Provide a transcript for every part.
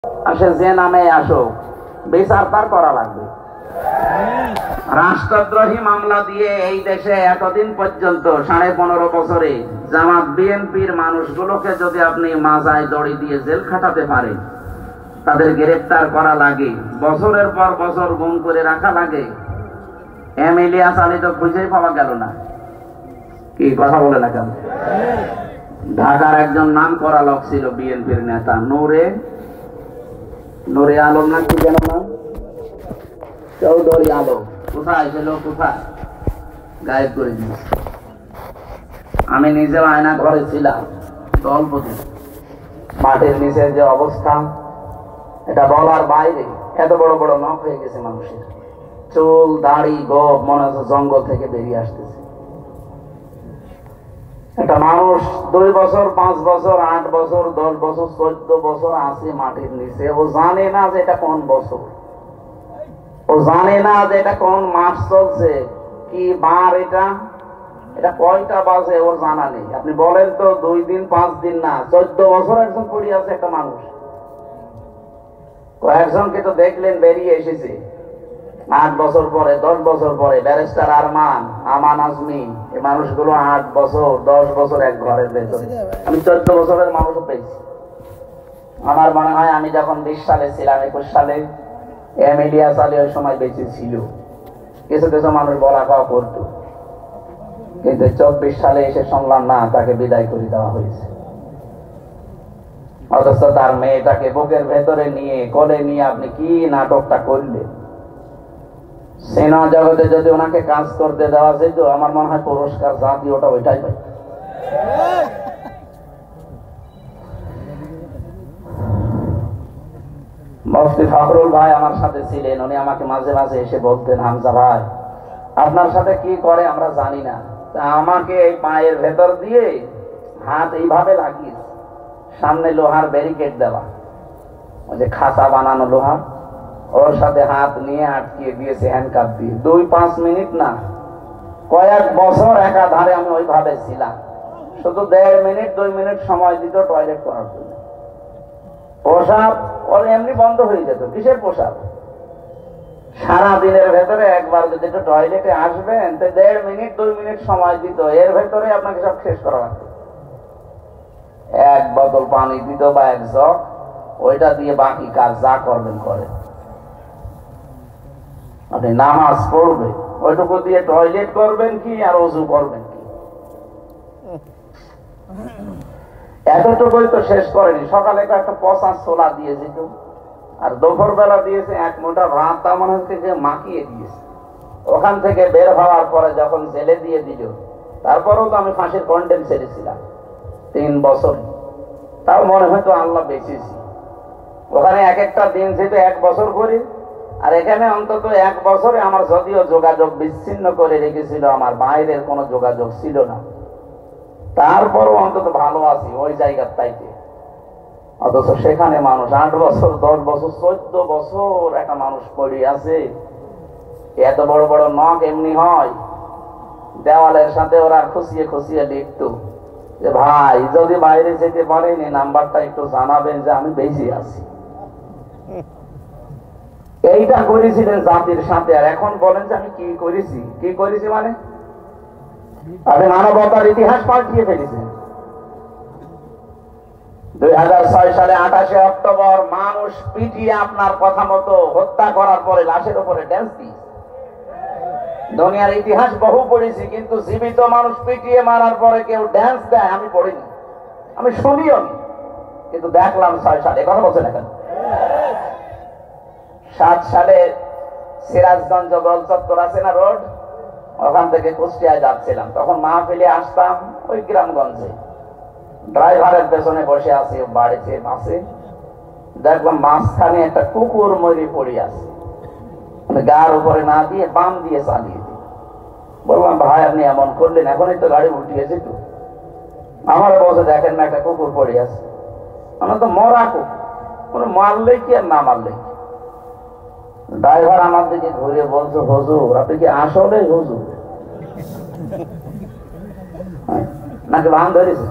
আসে যে নামে আসুক, বিচার তার করা লাগবে। রাষ্ট্রদ্রোহী মামলা দিয়ে এই দেশে এতদিন পর্যন্ত 15.5 বছরে জামাত বিএনপির মানুষগুলোকে যদি আপনি মাজায় দড়ি দিয়ে জেল খাটাতে পারেন, তাদের গ্রেফতার করা লাগে, বছরের পর বছর গুম করে রাখা লাগে, ইলিয়াস আলী তো খুঁজেই পাওয়া গেল না। কি কথা বলে না কেন? ঢাকার একজন নাম করা লোক ছিল বিএনপির নেতা, নুরে আলম না কি যেন নাম, চৌধুরী আলম। কোথায় ছিল, কোথায় গায়েব করে দিয়েছে। আমি নিজেও আয়না ঘরে ছিলাম অল্প দিন। মাটির নিচের যে অবস্থা, এটা বলার বাইরে। এত বড় বড় নখ হয়ে গেছে মানুষের, চুল দাড়ি গোপ মনে হচ্ছে জঙ্গল থেকে বেরিয়ে আসতেছে। একটা মানুষ 2 বছর 5 বছর 8 বছর 10 বছর 14 বছর আছে মাটির নিচে। ও জানে না যে এটা কোন বছর, ও জানে না যে এটা কোন মাস চলছে, কি বার, এটা কয়টা বাজে ওর জানা নেই। আপনি বলেন তো 2 দিন 5 দিন না, 14 বছর একজন পড়ে আছে একটা মানুষ। কয়েকজনকে তো দেখলেন বেরিয়ে এসেছে 8 বছর পরে 10 বছর পরে। ব্যারিস্টার আমান আজমি, এই মানুষগুলো 8 বছর 10 বছর এক ঘরের ভেতরে। আমি 14 বছরের মানুষও পেয়েছি। আমার মনে হয় আমি যখন 20 সালে ছিলাম, 21 সালে ইলিয়াস আলী ওই সময় বেঁচে ছিল। কিছু কিছু মানুষ বলা পাওয়া করতো, কিন্তু 24 সালে এসে শুনলাম না, তাকে বিদায় করে দেওয়া হয়েছে। অথচ তার মেয়েটাকে বুকের ভেতরে নিয়ে কোলে নিয়ে আপনি কি নাটকটা করলেন। সিনেমা জগতে যদি ওনাকে কাজ করতে দেওয়া যেত, আমার মনে হয় পুরস্কার জাতীয়টা ওইটাই পাই। মুফতি ফখরুল ভাই আমার সাথে ছিলেন। উনি আমাকে মাঝে মাঝে এসে বলতেন, হামজা ভাই আপনার সাথে কি করে আমরা জানি না, আমাকে এই পায়ের ভেতর দিয়ে হাত এইভাবে লাগিয়ে, সামনে লোহার ব্যারিকেড দেওয়া, ওই যে খাঁচা বানানো লোহার, ওর সাথে হাত নিয়ে আটকিয়ে দিয়েছে হ্যান্ডকাপ দিয়ে। 2-5 মিনিট না, কয়েক বছর একাধারে আমি ওইভাবে ছিলাম। শুধু 1.5 মিনিট 2 মিনিট সময় দিত টয়লেট করার জন্য। পোশাক ওর এমনি বন্ধ হয়ে যেত। কিসের পোশাক? সারা দিনের ভেতরে একবার যদি একটু টয়লেটে আসবেন, তো 1.5 মিনিট 2 মিনিট সময় দিত, এর ভেতরে আপনাকে সব শেষ করা লাগতো। 1 বোতল পানি দিত বা 1 জগ, ওইটা দিয়ে বাকি কাজ যা করবেন করে। আপনি নামাজ পড়বেন, ওইটুকু দিয়ে টয়লেট করবেন কি আর ওযু করবেন কি, এতটুকুই তো শেষ করেনি। সকালে একটা পচা ছোলা দিয়ে যেত, আর দুপুর বেলা দিয়েছে 1 মুঠা ভাত, তা মনে হচ্ছে যে মাখিয়ে দিয়েছে। ওখান থেকে বের হওয়ার পরে যখন জেলে দিয়ে দিল, তারপরেও তো আমি ফাঁসির কন্ডেম ছেড়েছিলাম 3 বছর, তাও মনে হয়তো আল্লাহ বেঁচেছি। ওখানে এক একটা দিন যেহেতু 1 বছর করে, আর এখানে অন্তত 1 বছরে আমার যদিও যোগাযোগ বিচ্ছিন্ন করে রেখেছিল, আমার বাইরের কোনো যোগাযোগ ছিল না, তারপরও অন্তত ভালো আছি ওই জায়গার চাইতে। অথচ সেখানে মানুষ 8 বছর 10 বছর 14 বছর একটা মানুষ পড়ে আছে। এত বড় বড় নখ এমনি হয়, দেওয়ালের সাথে ওরা খুশিয়ে খুশিয়ে লিখতো যে ভাই যদি বাইরে যেতে পারেন এই নাম্বারটা একটু জানাবেন যে আমি বেঁচে আছি। এইটা করেছিলেন জাতির সাথে। আর এখন বলেন যে আমি কি করেছি মানে আপনি মানবতার ইতিহাস পাল্টিয়ে ফেলেছেন। 2006 সালে 28 অক্টোবর মানুষ পিটিয়ে আপনার কথা মতো হত্যা করার পরে লাশের উপরে ড্যান্স দিয়েছে। দুনিয়ার ইতিহাস বহু পড়েছি, কিন্তু জীবিত মানুষ পিটিয়ে মারার পরে কেউ ড্যান্স দেয় আমি পড়িনি, আমি শুনিও নি, কিন্তু দেখলাম 6 সালে। কথা বলছেন এখন 7 সালে সিরাজগঞ্জ গোল চত্বর আছে না রোড, ওখান থেকে কুষ্টিয়ায় যাচ্ছিলাম। তখন মাহফিলে আসতাম ওই গ্রামগঞ্জে, ড্রাইভারের পেছনে বসে আছি বাড়িতে বাসে, দেখলাম মাঝখানে একটা কুকুর মরি পড়ে আছে, গার উপরে না দিয়ে বাম দিয়ে চালিয়ে দিই। বললাম ভাই আপনি এমন করলেন, এখনই তো গাড়ি উল্টিয়েছে। তো আমার বসে দেখেন না একটা কুকুর পড়ে আছে, আমরা তো মরা কুকুর, মারলে কি আর না মারলে কি। ড্রাইভার আমার দিকে ঘুরে বলছে, হুজুর আপনি কি আসলে হুজুর নাকি ভান ধরেছে,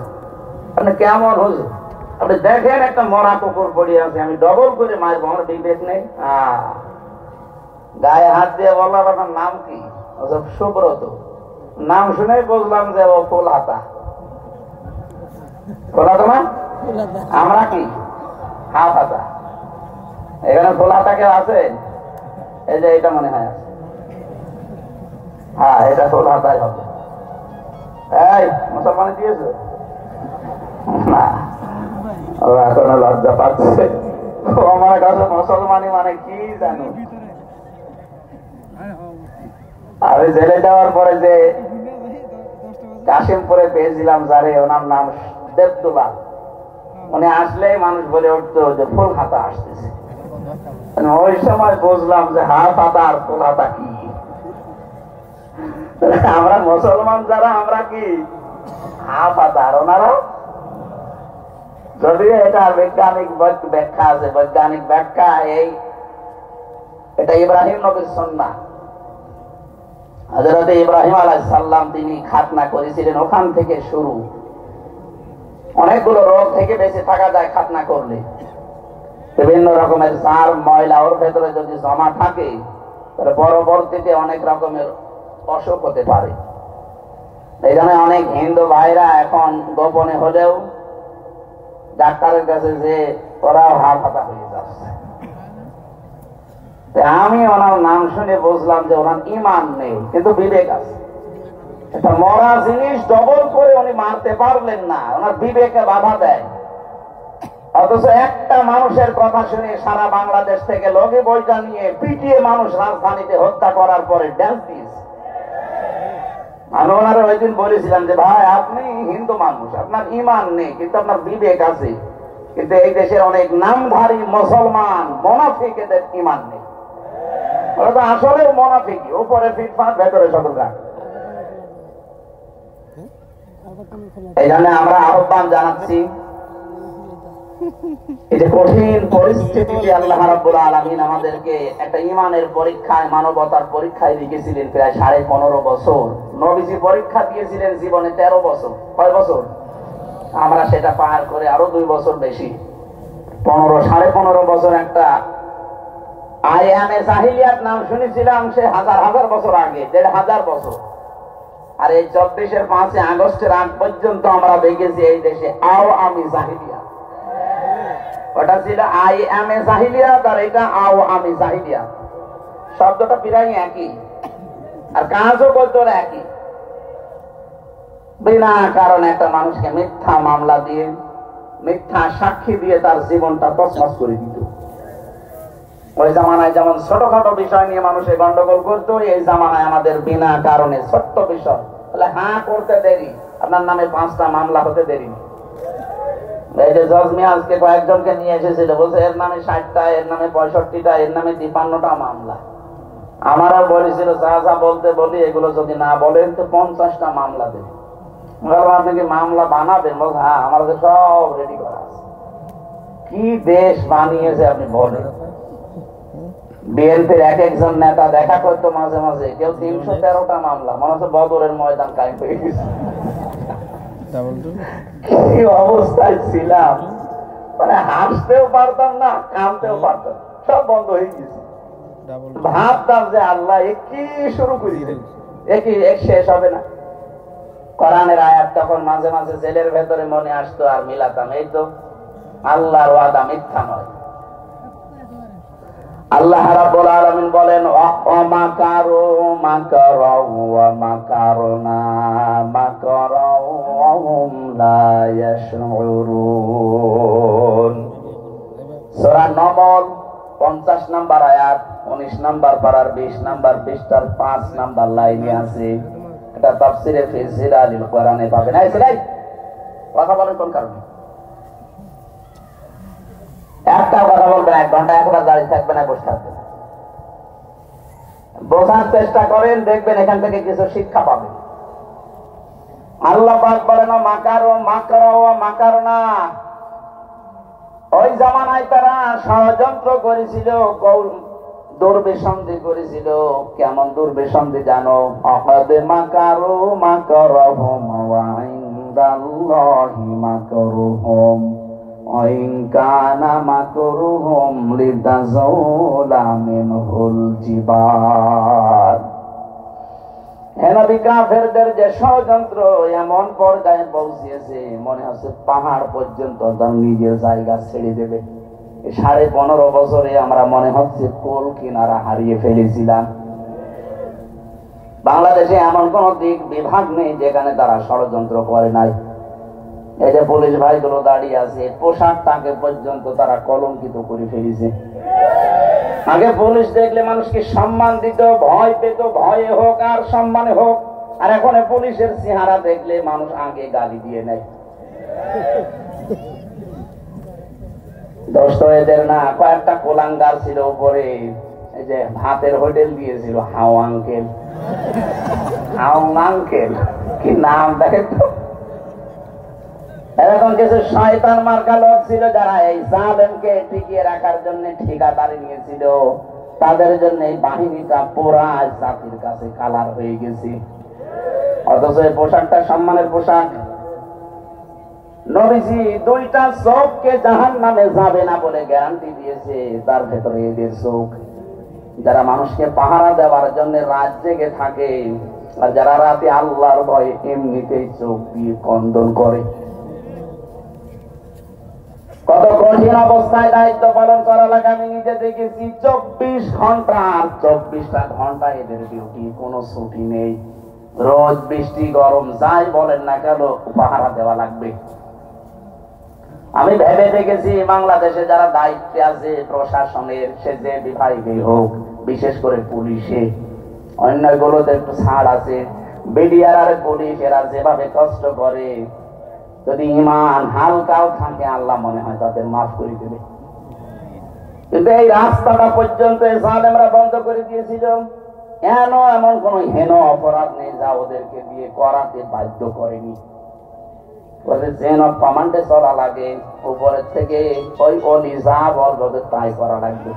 আপনি কেমন হুজুর? আপনি দেখেন একটা মরা কুকুর পড়ে আছে, আমি ডবল করে মারবো, আমার বিবেক নেই? গায়ে হাত দিয়ে বললাম আপনার নাম কি? সুব্রত। নাম শুনে বুঝলাম যে ও ফুল হাতা। ফুল হাতা না? আমরা কি হাফ হাতা? এখানে ফুল হাতা কেউ আছে? এই যে এটা মনে হয় আছে। হ্যাঁ, এটা ফুল হাতাই হবে। এই মুসলমানে দিয়েছে না, ও এখনো লজ্জা পাচ্ছে। আমার কাছে মুসলমানি মানে কি জানো? আমি জেলে যাওয়ার পরে যে কাশিমপুরে পেয়েছিলাম যারে, ওনার নাম দেবদুল্লাহ, উনি আসলেই মানুষ বলে উঠতো যে ফুল হাতা আসতেছে। ওই সময় বুঝলাম যে হাফ হাতা আর ফুল হাতা কি। আমরা মুসলমান যারা, আমরা কি হাফ হাতা, আর ওনারা। যদিও এটা বৈজ্ঞানিক ব্যাখ্যা আছে, বৈজ্ঞানিক ব্যাখ্যা এটা ইব্রাহিম নবীর সুন্নাহ। হযরত ইব্রাহিম আলাইহিস সালাম তিনি খাতনা করেছিলেন, ওখান থেকে শুরু। অনেকগুলো রোগ থেকে বেঁচে থাকা যায় খাতনা করলে। বিভিন্ন রকমের সার ময়লা ওর ভেতরে যদি জমা থাকে, তাহলে পরবর্তীতে অনেক রকমের অসুখ হতে পারে। এই জন্য অনেক হিন্দু ভাইরা এখন গোপনে হলেও ডাক্তারের কাছে যে ওরাও হাফ হাতা হয়ে যাচ্ছে। আমি ওনার নাম শুনে বুঝলাম যে ওনার ঈমান নেই, কিন্তু বিবেক আছে। এটা মরা জিনিস ডবল করে উনি মারতে পারলেন না, ওনার বিবেকে বাধা দেয়। অথচ একটা মানুষের কথা শুনে সারা বাংলাদেশ থেকে লগি বইটা নিয়ে পিটিয়ে মানুষ রাজধানীতে হত্যা করার পরে ড্যান্স দিয়েছে। আমি ওনারা ওই দিন বলেছিলাম যে ভাই, আপনি হিন্দু মানুষ, আপনার ঈমান নেই, কিন্তু আপনার বিবেক আছে। কিন্তু এই দেশের অনেক নামধারী মুসলমান মুনাফিক, এদের ঈমান নেই। ওরা তো আসলে মুনাফিক, উপরে ফিটফাট, ভেতরে সতর্ক। এই জন্য আমরা আহ্বান জানাচ্ছি, এই যে কঠিন পরিস্থিতিতে আল্লাহ রাব্বুল আলামিন আমাদেরকে একটা ঈমানের পরীক্ষায়, মানবতার পরীক্ষায় রেখেছিলেন প্রায় 15.5 বছর। নবীজি পরীক্ষা দিয়েছিলেন জীবনে 13 বছর। কয় বছর? আমরা সেটা পার করে আরো 2 বছর বেশি, 15.5 বছর। একটা আয়ামে জাহিলিয়াত নাম শুনেছিলাম, সে হাজার বছর আগে, 1500 বছর। আর এই 24-এর 5 আগস্টের আগ পর্যন্ত আমরা দেখেছি এই দেশে আওয়ামী জাহিলিয়াত। ওটা ছিল আইএমএ জাহিলিয়াত, আর এটা আওয়ামী জাহিলিয়াত। শব্দটা প্রায় একই, আর কাজও করতে একই। বিনা কারণে একটা মানুষকে মিথ্যা মামলা দিয়ে, মিথ্যা সাক্ষী দিয়ে তার জীবনটা তছনছ করে দিত। ওই জামানায় যেমন ছোটখাটো বিষয় নিয়ে মানুষের গন্ডগোল করতো, এই জামানায় আমাদের বিনা কারণে ছোট্ট বিষয় বলে হ্যাঁ করতে দেরি, আপনার নামে 5টা মামলা হতে দেরি। এই যে জজ মিয়া আজকে কয়েকজনকে নিয়ে এসেছিল, বলছে এর নামে 60টা, এর নামে 65টা, এর নামে 53টা মামলা। আমারও বলেছিল যা বলতে বলি, এগুলো যদি না বলেন তো 50টা মামলা দেবে। আপনি কি মামলা বানাবেন? বল হ্যাঁ, আমাদের সব রেডি করা আছে। কি দেশ বানিয়েছে আপনি বলেন। বিএনপির একজন নেতা দেখা করতো মাঝে মাঝে, কেউ 313টা মামলা, মনে হচ্ছে বদরের ময়দান কায়েম হয়ে গেছে। কি অবস্থায় ছিলাম, মানে হাসতেও পারতাম না, কাঁদতেও পারতাম, সব বন্ধ হয়ে গেছে। ভাবতাম যে আল্লাহ কি শুরু করেছেন, একই শেষ হবে না। কোরআনের আয়াত তখন মাঝে মাঝে জেলের ভেতরে মনে আসতো, আর মিলাতাম, এই তো আল্লাহর ওয়াদা মিথ্যা নয়। আল্লাহ রাব্বুল আলামিন বলেন ওয়ামাকারু মাকারা ওয়া মাকারনা মাকারা ওয়া হুম লা ইয়াশউরুন। সূরা নমল 50 নম্বর আয়াত, 19 নম্বর পারার 20 নম্বর পৃষ্ঠার 5 নম্বর লাইনে আছে। এটা তাফসীরে ফি জিলালিল কোরআনে পাবেন। এই ছেলে কথা বলেন কোন কারণে? একটা কথা বলবেন, 1 ঘন্টা একবার দাঁড়িয়ে থাকবেন না, বসে থাকবেন। বোঝার চেষ্টা করেন, দেখবেন এখান থেকে কিছু শিক্ষা পাবেন। আল্লাহ পাক বলেন মাকারো মাকারা ওয়া মাকারনা। ওই জামানায় তারা ষড়যন্ত্র করেছিল, দুর্বিসন্ধি করেছিল। কেমন দুর্বিসন্ধি জানো? আকাদে মাকারু মাকারাহুম ওয়া ইনদাল্লাহি মাকারুহুম ওয়াইনকানা মাকরুহুম লিতাযাউলা মিনহুল জিবাল। হে নবী, কাফেরদের যে ষড়যন্ত্র এমন পর্যায়ে পৌঁছেছে, মনে হচ্ছে পাহাড় পর্যন্ত তার নিজের জায়গা ছেড়ে দেবে। 15.5 বছরে আমরা মনে হচ্ছে কোল কিনারা হারিয়ে ফেলেছিলাম। বাংলাদেশে এমন কোন দিক বিভাগ নেই যেখানে তারা ষড়যন্ত্র করে নাই। এই যে পুলিশ ভাইগুলো দাঁড়িয়ে আছে, পোশাকটাকে পর্যন্ত তারা কলঙ্কিত করে ফেলেছে। আগে পুলিশ দেখলে মানুষকে সম্মান দিত, ভয় পেত, ভয়ে হোক আর সম্মানে হোক। আর এখন পুলিশের চেহারা দেখলে মানুষ আগে গালি দিয়ে নেয়। দোস্ত এদের না, কয়েকটা কোলাঙ্গার ছিল উপরে, এই যে ভাতের হোটেল দিয়েছিল হাও আঙ্কেল, হাও আঙ্কেল, কি নাম দেখে তো। এরকম কিছু শয়তান মার্কা লোক ছিল যারা এই জালেমকে টিকিয়ে রাখার জন্য ঠিকাদারি নিয়েছিল। তাদের জন্য এই বাহিনীটা পুরা জাতির কাছে কালার হয়ে গেছে। অথচ এই পোশাকটা সম্মানের পোশাক। নবীজি 2টা চোখকে জাহান্নামে যাবে না বলে গ্যারান্টি দিয়েছে। তার ভেতরে এদের চোখ, যারা মানুষকে পাহারা দেওয়ার জন্য রাত জেগে থাকে, আর যারা রাতে আল্লাহর ভয়ে এমনিতেই চোখ দিয়ে কন্দন করে। কত কঠিন অবস্থায় দায়িত্ব পালন করা লাগে আমি নিজে দেখেছি। 24 ঘন্টা, আর 24টা ঘন্টা এদের ডিউটি, কোনো ছুটি নেই। রোজ বৃষ্টি গরম যাই বলেন না কেন, পাহারা দেওয়া লাগবে। আমি ভেবে দেখেছি বাংলাদেশে যারা দায়িত্বে আছে প্রশাসনের, সে যে বিভাগই হোক, বিশেষ করে পুলিশে, অন্যগুলোতে একটু ছাড় আছে। বিডিআর আর পুলিশ এরা যেভাবে কষ্ট করে, যদি ইমান হালকাও থাকে আল্লাহ মনে হয় তাদের মাফ করে দেবে। কিন্তু এই রাস্তাটা পর্যন্ত জালেমরা বন্ধ করে দিয়েছিল। এমন কোন হেন অপরাধ নেই যা ওদেরকে দিয়ে করাতে বাধ্য করেনি। চেন অফ কমান্ডে চলা লাগে, উপরের থেকে ওই অলি যা বলবে তাই করা লাগবে।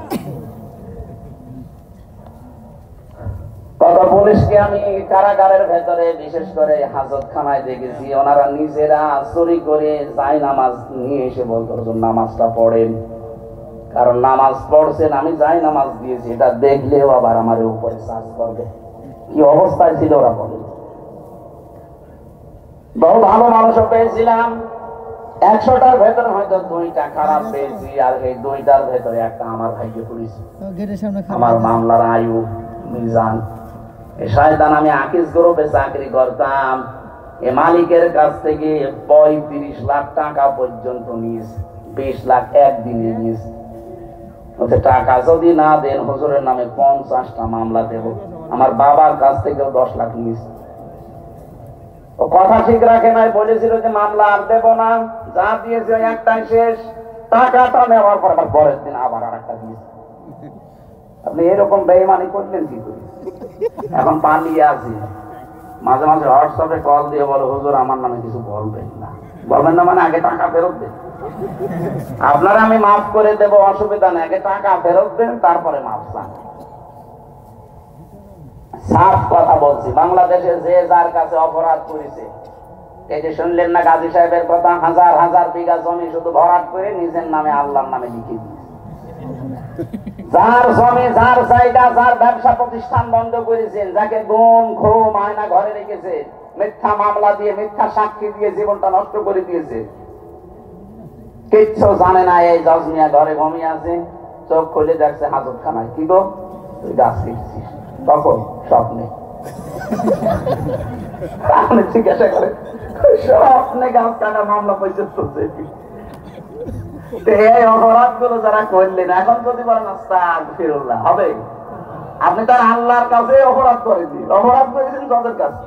কত পুলিশকে আমি কারাগারের ভেতরে, বিশেষ করে হাজতখানায় দেখেছি, ওনারা নিজেরা চুরি করে যাই নামাজ নিয়ে এসে বলতো নামাজটা পড়েন, কারণ নামাজ পড়ছেন, আমি যাই নামাজ দিয়েছি, এটা দেখলেও আবার আমার উপরে চার্জ করবে। কি অবস্থায় ছিল ওরা বলে। বহু ভালো মানুষও পেয়েছিলাম, 100টার ভেতরে হয়তো 2টা খারাপ পেয়েছি, আর এই 2টার ভেতরে একটা আমার ভাইকে পুলিশ, আমার মামলার আয়ু মিজান। শয়তান আমি আকিস গ্রুপে চাকরি করতাম, এ মালিকের কাছ থেকে 35 লাখ টাকা পর্যন্ত নিয়েছে, 20 লাখ একদিনে নিয়েছে। টাকা যদি না দেন হুজুরের নামে 50টা মামলা দেব। আমার বাবার কাছ থেকেও 10 লাখ নিয়েছে। ও কথা ঠিক রাখে নাই, বলেছিল যে মামলা আর দেব না, যা দিয়েছে ওই একটাই শেষ। টাকাটা নেওয়ার পর আবার পরের দিন আবার আর একটা দিয়েছে। আপনি এরকম বেঈমানি করলেন কি করে? এখন পালিয়ে আছি, মাঝে মাঝে হোয়াটসঅ্যাপে কল দিয়ে বলো হুজুর আমার নামে কিছু বলবেন না। বলবেন না মানে আগে টাকা ফেরত দেন। আপনারা আমি মাফ করে দেব, অসুবিধা নেই, আগে টাকা ফেরত দেন তারপরে মাফ চান। সাফ কথা বলছি, বাংলাদেশে যে যার কাছে অপরাধ করেছে, এই যে শুনলেন না গাজী সাহেবের কথা, 1000 বিঘা জমি শুধু ভরাট করে নিজের নামে আল্লাহর নামে লিখে দিয়েছে। যার জমি, যার জায়গা, যার ব্যবসা প্রতিষ্ঠান বন্ধ করেছেন, যাকে গুম ঘুম আয়না ঘরে রেখেছে, মিথ্যা মামলা দিয়ে, মিথ্যা সাক্ষী দিয়ে জীবনটা নষ্ট করে দিয়েছে, কিচ্ছু জানে না। এই জজ মিয়া ঘরে ঘুমিয়ে আছে, চোখ খুলে দেখছে হাজতখানায়। কি গো তুই গাছ লিখছিস? তখন স্বপ্নে জিজ্ঞাসা করে, স্বপ্নে গাছ কাটা মামলা পয়সা চলছে। এই অপরাধ গুলো যারা করলেন, এখন যদি বলেন আস্তাগফিরুল্লাহ হবে, আপনি তার আল্লাহর কাছে অপরাধ করেছেন, অপরাধ করেছেন জজের কাছে,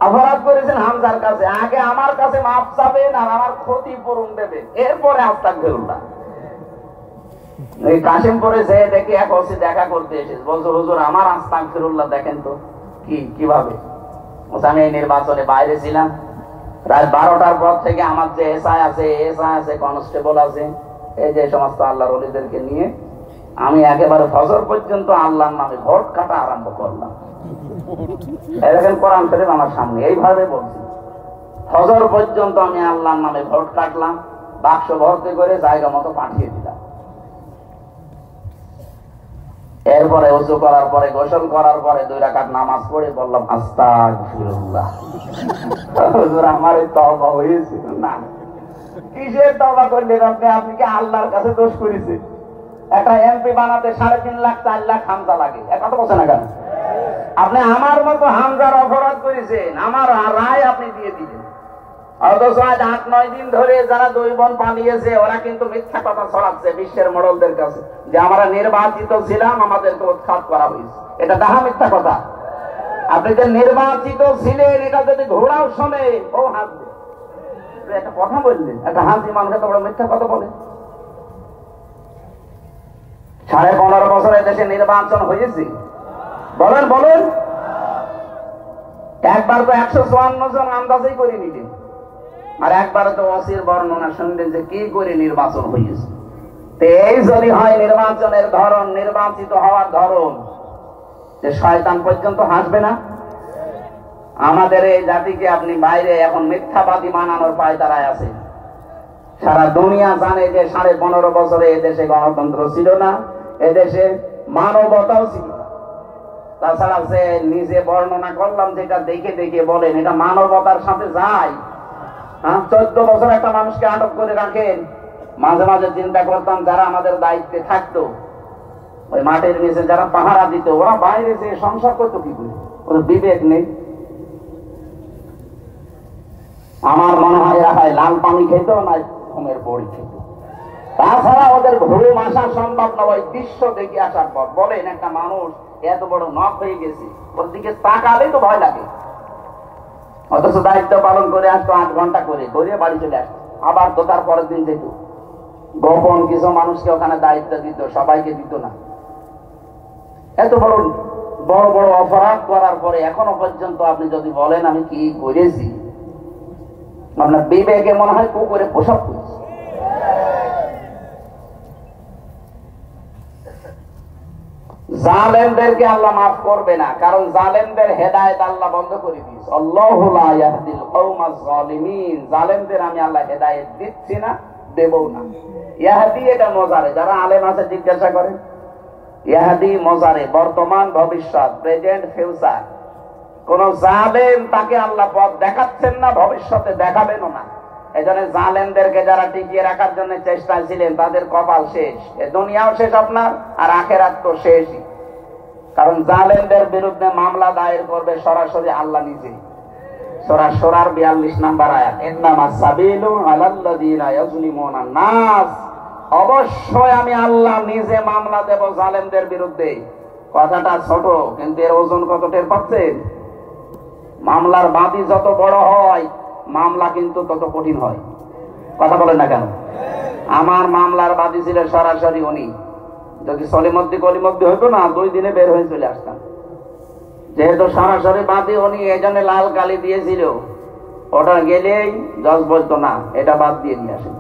অপরাধ করেছেন হামজার কাছে। আগে আমার কাছে মাফ চাবেন আর আমার ক্ষতিপূরণ দেবেন, এরপরে আস্তাগফিরুল্লাহ। এই কাশিমপুরে যে দেখি এক ওসি দেখা করতে এসেছে, বলছো হুজুর আমার আস্তাগফিরুল্লাহ দেখেন তো কিভাবে। আমি এই নির্বাচনে বাইরে ছিলাম, রাত 12টার পর থেকে আমার যে এসআই আছে, কনস্টেবল আছে, এই যে সমস্ত আল্লাহর ওলিদেরকে নিয়ে আমি একেবারে ফজর পর্যন্ত আল্লাহর নামে ভোট কাটা আরম্ভ করলাম। এরকম কোরআন শরীফ আমার সামনে এইভাবে বলছি, ফজর পর্যন্ত আমি আল্লাহর নামে ভোট কাটলাম। বাক্স ভর্তি করে জায়গা মতো পাঠিয়ে দিলাম। এরপরে উঁচু করার পরে, গোসল করার পরে 2 রাকাত নামাজ পড়ে বললাম আস্তাগফিরুল্লাহ। হুজুর আমার তওবা হয়েছে না। কিসের তওবা করলেন আপনি? আপনি কি আল্লাহর কাছে দোষ করেছেন? একটা এমপি বানাতে 3.5 লাখ 4 লাখ হামজা লাগে, এটা তো বলছেন না কেন? আপনি আমার মতো হামজার অপরাধ করেছেন, আমার রায় আপনি দিয়ে দিলেন। অথচ আজ 8-9 দিন ধরে যারা 2 বোন পালিয়েছে ওরা কিন্তু মিথ্যা কথা ছড়াচ্ছে বিশ্বের মোড়লদের কাছে যে আমরা নির্বাচিত ছিলাম, আমাদেরকে উৎখাত করা হয়েছে। এটা ডাহা মিথ্যা কথা। আপনি যে নির্বাচিত ছিলেন এটা যদি ঘোড়াও শোনে ও হাসবে। একটা কথা বললেন, একটা হাসি মানুষ এত বড় মিথ্যা কথা বলে? 15.5 বছরে দেশে নির্বাচন হয়েছে, বলেন বলেন। একবার তো 154 জন আন্দাজেই করে নিলেন, আর একবারে তো অসির বর্ণনা শুনলেন যে কি করে নির্বাচন হয়েছে। তো এই যদি হয় নির্বাচনের ধরন, নির্বাচিত হওয়ার ধরন, যে শয়তান পর্যন্ত হাসবে না? আমাদের এই জাতিকে আপনি বাইরে এখন মিথ্যাবাদী বানানোর পায়তারায় আছে। সারা দুনিয়া জানে যে 15.5 বছরে এদেশে গণতন্ত্র ছিল না, এদেশে মানবতাও ছিল না। তাছাড়া সে নিজে বর্ণনা করলাম যেটা দেখে দেখে বলেন, এটা মানবতার সাথে যায়? 14 বছর একটা মানুষকে আটক করে রাখেন। মাঝে মাঝে চিন্তা করতাম যারা আমাদের দায়িত্বে থাকতো, ওই মাঠের নিচে যারা পাহারা দিত, ওরা বাইরে যে সংসার করতো কি করে? ওদের বিবেক নেই। আমার মনে হয় এরা হয় লাল পানি খেত না ঘুমের বড়ি খেত। তাছাড়া ওদের ঘুম আসা সম্ভব নয় দৃশ্য দেখে আসার পর। বলেন একটা মানুষ এত বড় নখ হয়ে গেছে, ওর দিকে তাকালেই তো ভয় লাগে। অথচ দায়িত্ব পালন করে আসতো 8 ঘন্টা করে বাড়ি চলে আসতো, আবার তো তার পরের দিন যেত। গোপন কিছু মানুষকে ওখানে দায়িত্ব দিত, সবাইকে দিত না। এত বড় বড় বড় অপরাধ করার পরে এখনো পর্যন্ত আপনি যদি বলেন আমি কি করেছি, আপনার বিবেকে মনে হয় পুকুরে পোশাক করেছি। জালেমদেরকে আল্লাহ মাফ করবে না, কারণ জালেমদের হেদায়েত আল্লাহ বন্ধ করে দিয়েছে। আল্লাহু লা ইয়াহদিল কওমাজ জালিমিন। জালেমদের আমি আল্লাহ হেদায়েত দিচ্ছি না, দেবও না। ইয়াহদি এটা মজারে, যারা আলেম আছে জিজ্ঞাসা করেন। ইয়াহদি মজারে, বর্তমান ভবিষ্যৎ, প্রেজেন্ট ফিউচার। কোন জালেম তাকে আল্লাহ পথ দেখাচ্ছেন না, ভবিষ্যতে দেখাবেনও না। এজন্য জালেমদেরকে যারা টিকিয়ে রাখার জন্য চেষ্টায় ছিলেন তাদের কপাল শেষ। এ দুনিয়াও শেষ আপনার, আর আখেরাত তো শেষই। কারণ জালেমদের বিরুদ্ধে মামলা দায়ের করবে সরাসরি আল্লাহ নিজে। সূরা শুরার 42 নম্বর আয়াত, ইন্নামাস সাবিলু আলাল্লাযিনা ইয়াজলিমুনা নাস। অবশ্যই আমি আল্লাহ নিজে মামলা দেব জালেমদের বিরুদ্ধে। কথাটা ছোট, কিন্তু এর ওজন কত টের পাচ্ছেন? মামলার বাদী যত বড় হয় মামলা কিন্তু তত কঠিন হয়। কথা বলেন না কেন? আমার মামলার বাদী ছিল সরাসরি উনি। যদি সলিমদ্দি কলিমদ্দি হইতো না, 2 দিনে বের হয়ে চলে আসতাম। যেহেতু সরাসরি বাদী উনি, এই জন্য লাল কালি দিয়েছিল। ওটা গেলেই জজ বলতো না, এটা বাদ দিয়ে নিয়ে আসেন।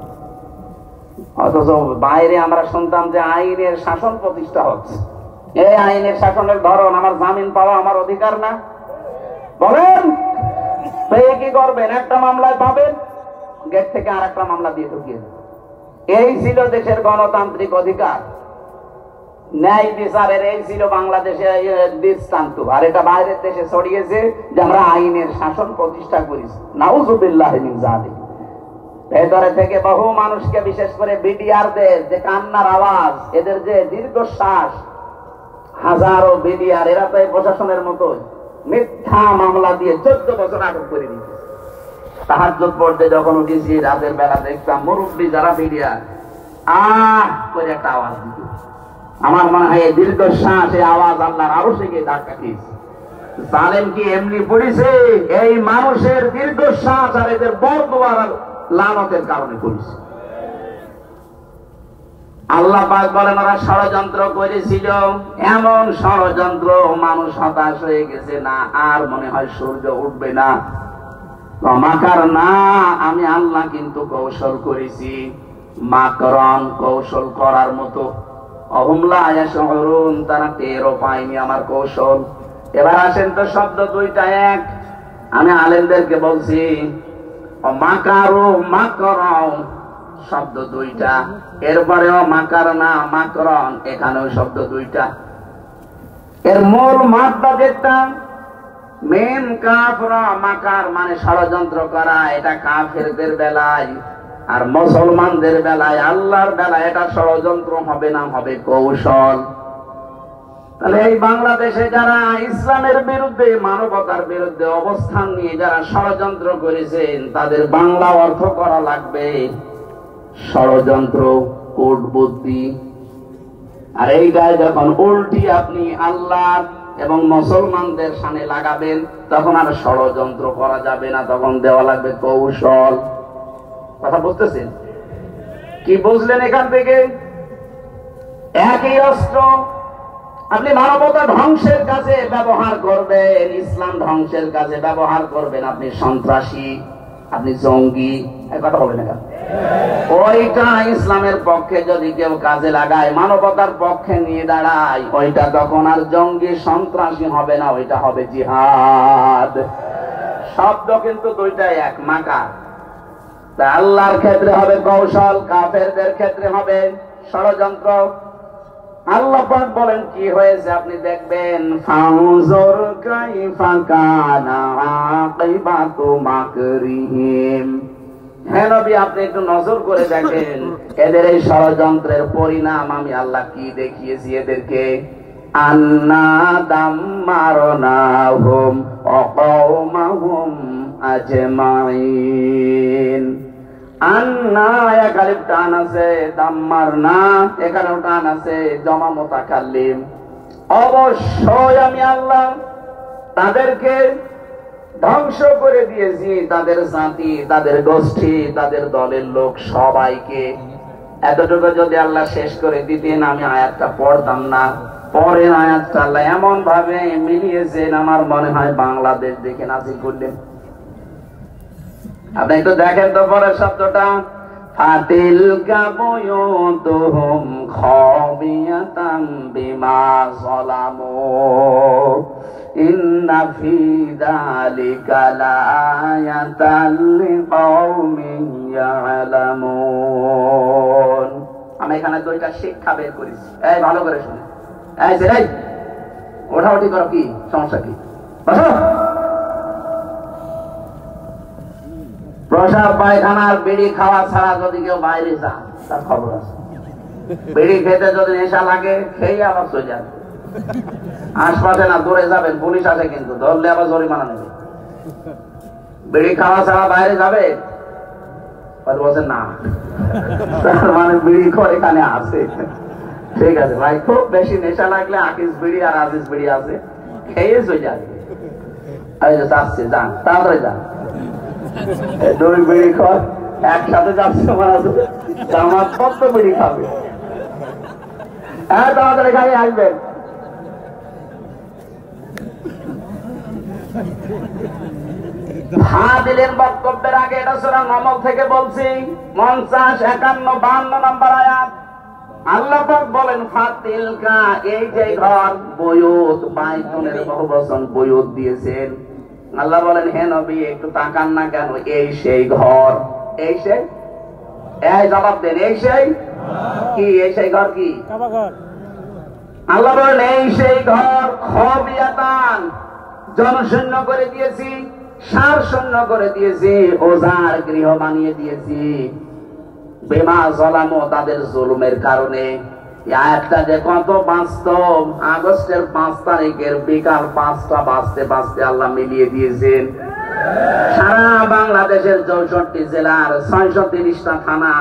অথচ বাইরে আমরা শুনতাম যে আইনের শাসন প্রতিষ্ঠা হচ্ছে। এই আইনের শাসনের ধরন, আমার জামিন পাওয়া আমার অধিকার না? বলেন কি করবেন? একটা মামলায় পাবেন, গেট থেকে আর একটা মামলা দিয়ে ঢুকিয়ে দেবেন। এই ছিল দেশের গণতান্ত্রিক অধিকার, ন্যায় বিচারের এই ছিল বাংলাদেশে দৃষ্টান্ত। আর এটা বাইরের দেশে ছড়িয়েছে যে আমরা আইনের শাসন প্রতিষ্ঠা করেছি। নাউযুবিল্লাহি মিন যালিক। ভেতরে থেকে বহু মানুষকে, বিশেষ করে বিডিআরদের যে কান্নার আওয়াজ, এদের যে দীর্ঘশ্বাস, হাজারো বিডিআর, এরা তো প্রশাসনের মতোই মিথ্যা মামলা দিয়ে 14 বছর আটক করে দিয়েছে। তাহাজ্জুদ পড়তে যখন উঠেছি রাতের বেলা দেখতাম মুরব্বী যারা বিডিআর করে একটা আওয়াজ দিত। আমার মনে হয় এই দীর্ঘশ্বাস, এই আওয়াজ আল্লাহর আরশে গিয়ে ধাক্কা খেয়েছে। জালেম কি এমনি পড়েছে? এই মানুষের দীর্ঘশ্বাস আর এদের বরদোয়ার লানতের কারণে পড়েছে। আল্লাহ পাক বলেন ওরা ষড়যন্ত্র করেছিল, এমন ষড়যন্ত্র মানুষ হতাশ হয়ে গেছে, না আর মনে হয় সূর্য উঠবে না। মাকার না, আমি আল্লাহ কিন্তু কৌশল করেছি। মাকরন, কৌশল করার মতো। অহুমলা ইয়াশউরুন, তারা টেরও পায়নি আমার কৌশল। এবার আসেন তো শব্দ দুইটা এক। আমি আলেমদেরকে বলছি মাকারু মাকরাও, শব্দ দুইটা, এরপরেও মাকার না মাকরন, এখানেও শব্দ দুইটা। এর মূল মাত্রা যেটা মেন কাফরা, মাকার মানে ষড়যন্ত্র করা, এটা কাফেরদের বেলায়, আর মুসলমানদের বেলায়, আল্লাহর বেলায় এটা ষড়যন্ত্র হবে না, হবে কৌশল। তাহলে এই বাংলাদেশে যারা ইসলামের বিরুদ্ধে, মানবতার বিরুদ্ধে অবস্থান নিয়ে যারা ষড়যন্ত্র করেছেন, তাদের বাংলা অর্থ করা লাগবে ষড়যন্ত্র, কূটবুদ্ধি। আর এইটাই যখন উল্টি আপনি আল্লাহ এবং মুসলমানদের সামনে লাগাবেন, তখন আর ষড়যন্ত্র করা যাবে না, তখন দেওয়া লাগবে কৌশল। কথা বুঝতেছেন? কি বুঝলেন এখান থেকে? একই অস্ত্র আপনি মানবতা ধ্বংসের কাজে ব্যবহার করবেন, ইসলাম ধ্বংসের কাজে ব্যবহার করবেন, আপনি সন্ত্রাসী, আপনি জঙ্গি, কথা বলবেন না। ওইটা ইসলামের পক্ষে যদি কেউ কাজে লাগায়, মানবতার পক্ষে নিয়ে দাঁড়ায়, ওইটা তখন আর জঙ্গি সন্ত্রাসী হবে না, ওইটা হবে জিহাদ। শব্দ কিন্তু দুইটাই এক, মাকার। আল্লাহর ক্ষেত্রে হবে কৌশল, কাফেরদের ক্ষেত্রে হবে ষড়যন্ত্র। আল্লাহ পাক বলেন কি হয়েছে আপনি দেখবেন, ফাউজুর কাইফা কানা আকিবাতু মাকরিহিম। হ্যাঁ নবী, আপনি একটু নজর করে দেখেন এদের এই ষড়যন্ত্রের পরিণাম আমি আল্লাহ কি দেখিয়েছি এদেরকে। আন্না দাম্মারনাহুম ওয়া কওমাহুম আজমাইন। আন্না একালিফ টান আছে, দাম্মারনা এখানেও টান আছে, জমা মুতাকাল্লিম। অবশ্যই আমি আল্লাহ তাদেরকে ধ্বংস করে দিয়েছি, তাদের জাতি, তাদের গোষ্ঠী, তাদের দলের লোক সবাইকে। এতটুকু যদি আল্লাহ শেষ করে দিতেন, আমি আয়াতটা পড়তাম না। পরের আয়াতটা আল্লাহ এমন ভাবে মিলিয়েছেন, আমার মনে হয় বাংলাদেশ দেখে নাজিল করলেন। আপনি একটু দেখেন তো পরের শব্দটা, ফাতিলকা বুয়ুতুহুম খাবিয়াতাম বিমা যালামু ইন্না ফি যালিকা লাআয়াতান লিকাওমিন ইয়ালামুন। আমি এখানে দুইটা শিক্ষা বের করেছি, এই ভালো করে শুনে। এই যে এই ওঠাউঠি করো, কি সমস্যা? কি বসো। প্রসাব পায়খানার বিড়ি খাওয়া ছাড়া যদি কেউ বাইরে যান, তার খবর আছে। বিড়ি খেতে যদি নেশা লাগে, খেয়ে আবার চলে যাবে। আশপাশে না, দূরে যাবেন, পুলিশ আছে কিন্তু, ধরলে আবার জরিমানা নেবে। বিড়ি খাওয়া ছাড়া বাইরে যাবে, বলছেন না, তার মানে বিড়ি খোর এখানে আছে। ঠিক আছে ভাই, খুব বেশি নেশা লাগলে আকিস বিড়ি আর আজিজ বিড়ি আছে, খেয়ে চলে যাবে। এই যে যাচ্ছে, যান, তাড়াতাড়ি যান। দুই বিড়ি খোর একসাথে যাচ্ছে, মানে জামাত কত বিড়ি খাবে? হ্যাঁ, তাড়াতাড়ি খাইয়ে আসবেন। ফাদিলের বক্তব্যের আগে এটা সূরা নমল থেকে বলছি, 50, 51, 52 নম্বর আয়াত। আল্লাহ পাক বলেন ফাতিলকা, এই যে ঘর, বুয়ুত, বাইতুনের বহুবচন বুয়ুত দিয়েছেন। আল্লাহ বলেন হে নবী একটু তাকান না কেন, এই সেই ঘর। এই সেই, এই জবাব দেন, এই সেই কি? এই সেই ঘর কি? আল্লাহ বলেন এই সেই ঘর, খাবিয়াতান, জনশূন্য করে দিয়েছি, সার শূন্য করে দিয়েছি, ওজার গৃহ বানিয়ে দিয়েছি, বিমা যালামু, তাদের জুলুমের কারণে। আয়াতটা যে কত বাস্তব, আগস্টের 5 তারিখের বিকাল 5টা বাজতে বাজতে আল্লাহ মিলিয়ে দিয়েছেন। সারা বাংলাদেশের 64 জেলার 630টা থানা,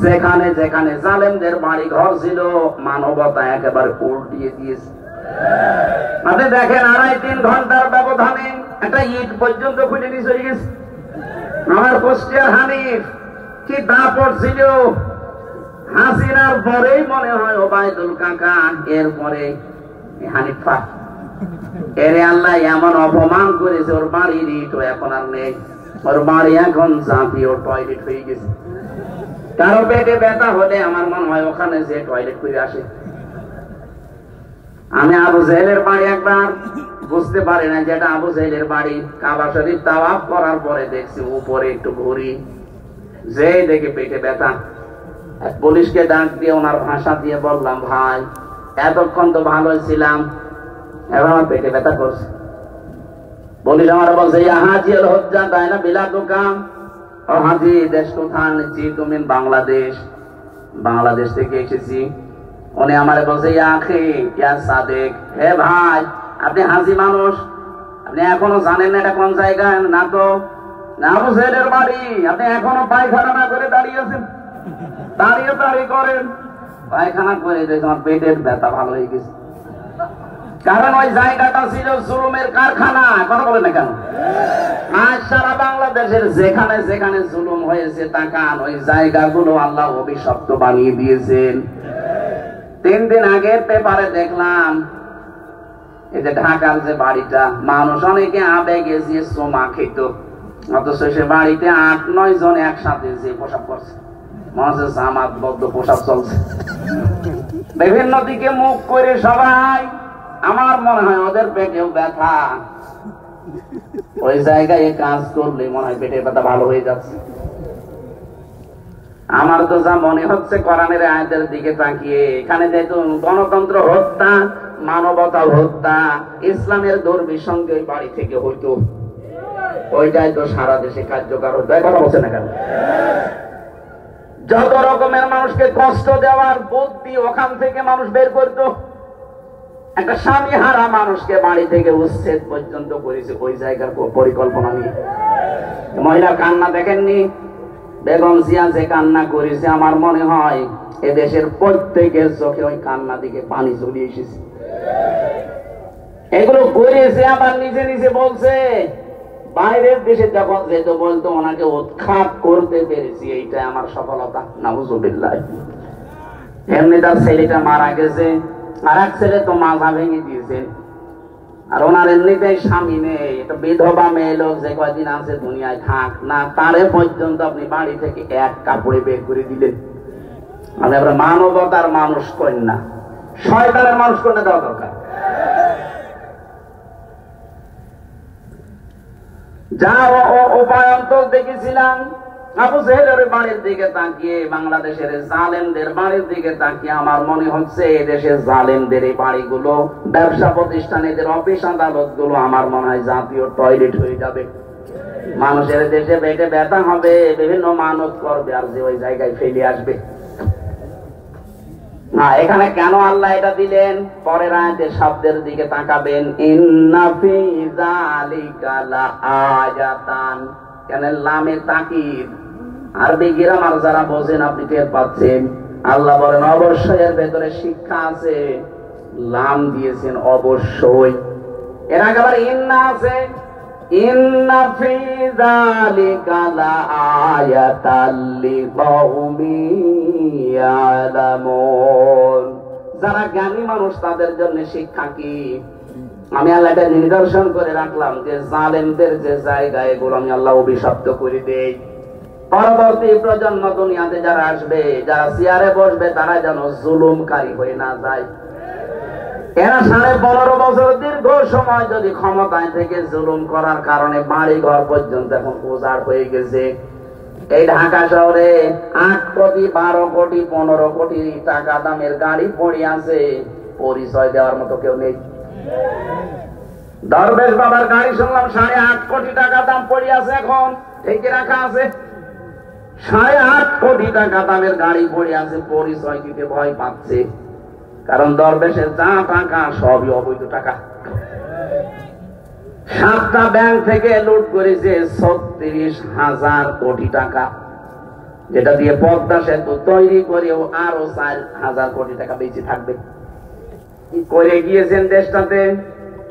যেখানে যেখানে জালেমদের বাড়ি ঘর ছিল, মানবতা একেবারে উল্টিয়ে দিয়েছে। আপনি দেখেন 2.5-3 ঘন্টার ব্যবধানে একটা ইট পর্যন্ত খুলে নিয়ে চলে গেছে। আমার কুষ্টিয়ার হানিফ কি দাপট ছিল, হাসিনার পরেই মনে হয় ওবায়দুল কাকা, এরপরে হানিফা। এরে আল্লাহ এমন অপমান করেছে, ওর বাড়ির ইটও এখন আর নেই, ওর বাড়ি এখন জাতীয় টয়লেট হয়ে গেছে। কারো পেটে ব্যথা হলে আমার মনে হয় ওখানে যে টয়লেট করে আসে। আমি আবু জাহেলের বাড়ি একবার বুঝতে পারি না যেটা আবু জাহেলের বাড়ি, কাবা শরীফ তাওয়াফ করার পরে দেখছি উপরে একটু ঘুরি, যেই দেখে পেটে ব্যথা, পুলিশকে ডাক দিয়ে ওনার ভাষা দিয়ে বললাম, ভাই এতক্ষণ তো ভালোই ছিলাম, এখন আমার পেটে ব্যথা করছে। পুলিশ আমার বলছে, হাজি হজ্জা তাই না বিলা দোকান। ও হাজি, দেশ কোথায়? নিচ্ছি তুমি বাংলাদেশ। বাংলাদেশ থেকে এসেছি। উনি আমার বলছে, আখি ইয়া সাদেক, হে ভাই আপনি হাজি মানুষ, আপনি এখনো জানেন না এটা কোন জায়গায়? না তো, না আবু সাইদের বাড়ি। আপনি এখনো পায়খানা না করে দাঁড়িয়ে আছেন, দাঁড়িয়ে দাঁড়িয়ে করেন পায়খানা করে। দেখুন পেটের ব্যথা ভালো হয়ে গেছে, কারণ ওই জায়গাটা ছিল জুলুমের কারখানা। কথা বলেন না কেন? আজ সারা বাংলাদেশের যেখানে যেখানে জুলুম হয়েছে, তাকান ওই জায়গাগুলো আল্লাহ অভিশপ্ত বানিয়ে দিয়েছেন। 3 দিন আগের পেপারে দেখলাম, এই যে ঢাকার যে বাড়িটা, মানুষ অনেকে আবেগে যে সোমা খেত, অথচ সে বাড়িতে 8-9 জন একসাথে যে পোশাক করছে, মানুষের জামাতবদ্ধ পোশাক চলছে, বিভিন্ন দিকে মুখ করে সবাই। আমার মনে হয় ওদের পেটেও ব্যথা, ওই জায়গায় কাজ করলে মনে হয় পেটের ব্যথা ভালো হয়ে যাচ্ছে। আমার তো যা মনে হচ্ছে কোরআনের আয়াতের দিকে তাকিয়ে, এখানে যেহেতু গণতন্ত্র হত্যা, মানবতা হত্যা, ইসলামের ধর্মীর সঙ্গে ওই বাড়ি থেকে হইতো, ওইটাই তো সারা দেশে কার্যকর হতো। কথা বলছে না কেন? যত রকমের মানুষকে কষ্ট দেওয়ার বুদ্ধি ওখান থেকে মানুষ বের করতো। একটা স্বামী হারা মানুষকে বাড়ি থেকে উচ্ছেদ পর্যন্ত করেছে ওই জায়গার পরিকল্পনা নিয়ে। মহিলার কান্না দেখেননি? বেগম জিয়া যে কান্না করেছে, আমার মনে হয় এদেশের প্রত্যেকের চোখে ওই কান্না দিকে পানি চলে এসেছে। এগুলো করেছে আবার নিজে নিজে বলছে। বাইরের দেশে যখন যেত বলতো ওনাকে উৎখাত করতে পেরেছি, এইটা আমার সফলতা। নাউজুবিল্লাহ। এমনি তার ছেলেটা মারা গেছে, আর এক ছেলে তো মাথা ভেঙে দিয়েছে, আর ওনার এমনিতেই স্বামী নেই। এটা বিধবা মেয়ে লোক, যে কয়দিন আছে দুনিয়ায় থাক না, তারে পর্যন্ত আপনি বাড়ি থেকে এক কাপড়ে বের করে দিলেন। মানে আমরা মানবতার মানুষ করেন না, শয়তানের মানুষ করে দেওয়া দরকার। যা উপায়ন্তর দেখেছিলাম, আবু জেহেলের বাড়ির দিকে তাকিয়ে, বাংলাদেশের জালেমদের বাড়ির দিকে তাকিয়ে আমার মনে হচ্ছে এদেশের জালেমদের এই বাড়িগুলো, ব্যবসা প্রতিষ্ঠান, এদের অফিস আদালত গুলো আমার মনে হয় জাতীয় টয়লেট হয়ে যাবে। মানুষের দেশে পেটে ব্যথা হবে, বিভিন্ন মানত করবে, আর যে ওই জায়গায় ফেলে আসবে না। এখানে কেন আল্লাহ এটা দিলেন? পরের আয়াতের শব্দের দিকে তাকাবেন, ইন্না ফি যালিকা লাআয়াতান। কেন লামে তাকিদ? আরবি গ্রামার যারা বোঝেন আপনি টের পাচ্ছেন। আল্লাহ বলেন অবশ্যই এর ভেতরে শিক্ষা আছে। লাম দিয়েছেন অবশ্যই, এর আগে আবার ইন্না আছে। ইন্না ফি যালিকা লাআয়াতাল লিকাউমিন ইয়ালামুন। যারা জ্ঞানী মানুষ তাদের জন্য শিক্ষা কি? আমি আল্লাহ এটা নিদর্শন করে রাখলাম যে জালেমদের যে জায়গা, এগুলো আমি আল্লাহ অভিশপ্ত করে দেই। পরবর্তী প্রজন্ম দুনিয়াতে যারা আসবে, যারা চেয়ারে বসবে, তারা যেন জুলুমকারী হয়ে না যায়। এরা 15.5 বছর দীর্ঘ সময় যদি ক্ষমতায় থেকে জুলুম করার কারণে বাড়ি ঘর পর্যন্ত এখন উজাড় হয়ে গেছে। এই ঢাকা শহরে 8 কোটি, 12 কোটি, 15 কোটি টাকা দামের গাড়ি পড়ে আছে, পরিচয় দেওয়ার মতো কেউ নেই। দরবেশ বাবার গাড়ি শুনলাম 8.5 কোটি টাকা দাম পড়ে আছে, এখন ঠেকে রাখা আছে। 8.5 কোটি টাকা দামের গাড়ি পড়ে আছে, পরিচয় দিতে ভয় পাচ্ছে। কারণ দরবেশের যা টাকা সবই অবৈধ টাকা। 7টা ব্যাংক থেকে লুট করেছে 36,000 কোটি টাকা, যেটা দিয়ে পদ্মা সেতু তৈরি করেও আরো 4,000 কোটি টাকা বেঁচে থাকবে। কি করে গিয়েছেন দেশটাতে?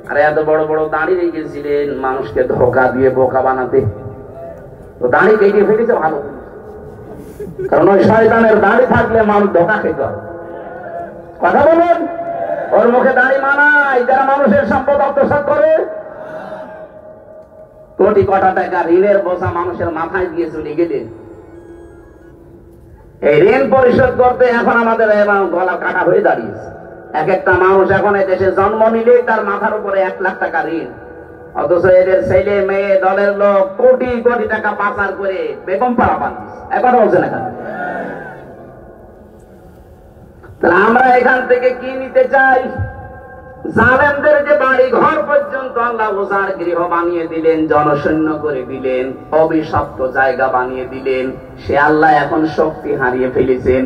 আর এত বড় বড় দাড়ি রেখেছিলেন মানুষকে ধোকা দিয়ে বোকা বানাতে। তো দাড়ি কেটে ফেলেছে ভালো, কারণ ওই শয়তানের দাড়ি থাকলে মানুষ ধোকা খেতে হবে। কথা বলুন, ওর মুখে দাড়ি মানায় যারা মানুষের সম্পদ আত্মসাৎ করে। কোটি কটা টাকা ঋণের বোঝা মানুষের মাথায় দিয়ে চলে গেলে, এই ঋণ পরিশোধ করতে এখন আমাদের গলা কাটা হয়ে দাঁড়িয়েছে। এক একটা মানুষ এখন দেশে জন্ম নিলে তার মাথার উপরে 1 লাখ টাকা ঋণ, অথচ এদের ছেলে মেয়ে দলের লোক কোটি কোটি টাকা পাচার করে বেগম পাড়া পান। একবার বলছে না কেন? তাহলে আমরা এখান থেকে কি নিতে চাই? জালেমদের যে বাড়ি ঘর পর্যন্ত আল্লাহ ওজার গৃহ বানিয়ে দিলেন, জনশূন্য করে দিলেন, অভিশপ্ত জায়গা বানিয়ে দিলেন, সে আল্লাহ এখন শক্তি হারিয়ে ফেলেছেন।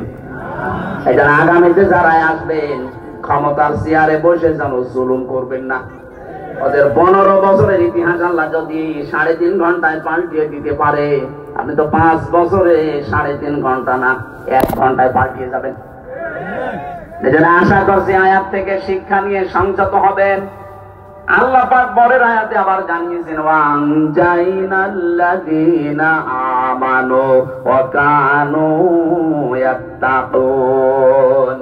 এটা আগামীতে যারা আসবেন ক্ষমতার চেয়ারে বসে যেন জুলুম করবেন না। ওদের 15 বছরের ইতিহাস আল্লাহ যদি 3.5 ঘন্টায় পাল্টিয়ে দিতে পারে, আপনি তো 5 বছরে 3.5 ঘন্টা না 1 ঘন্টায় পাল্টিয়ে যাবেন। এজন্য আশা করছি আয়াত থেকে শিক্ষা নিয়ে সংযত হবেন। আল্লাহ পাক পরের আয়াতে আবার জানিয়েছেন, ওয়ানজাইনাল্লাযীনা আমানু ওয়া কানু ইয়াত্তাকুন।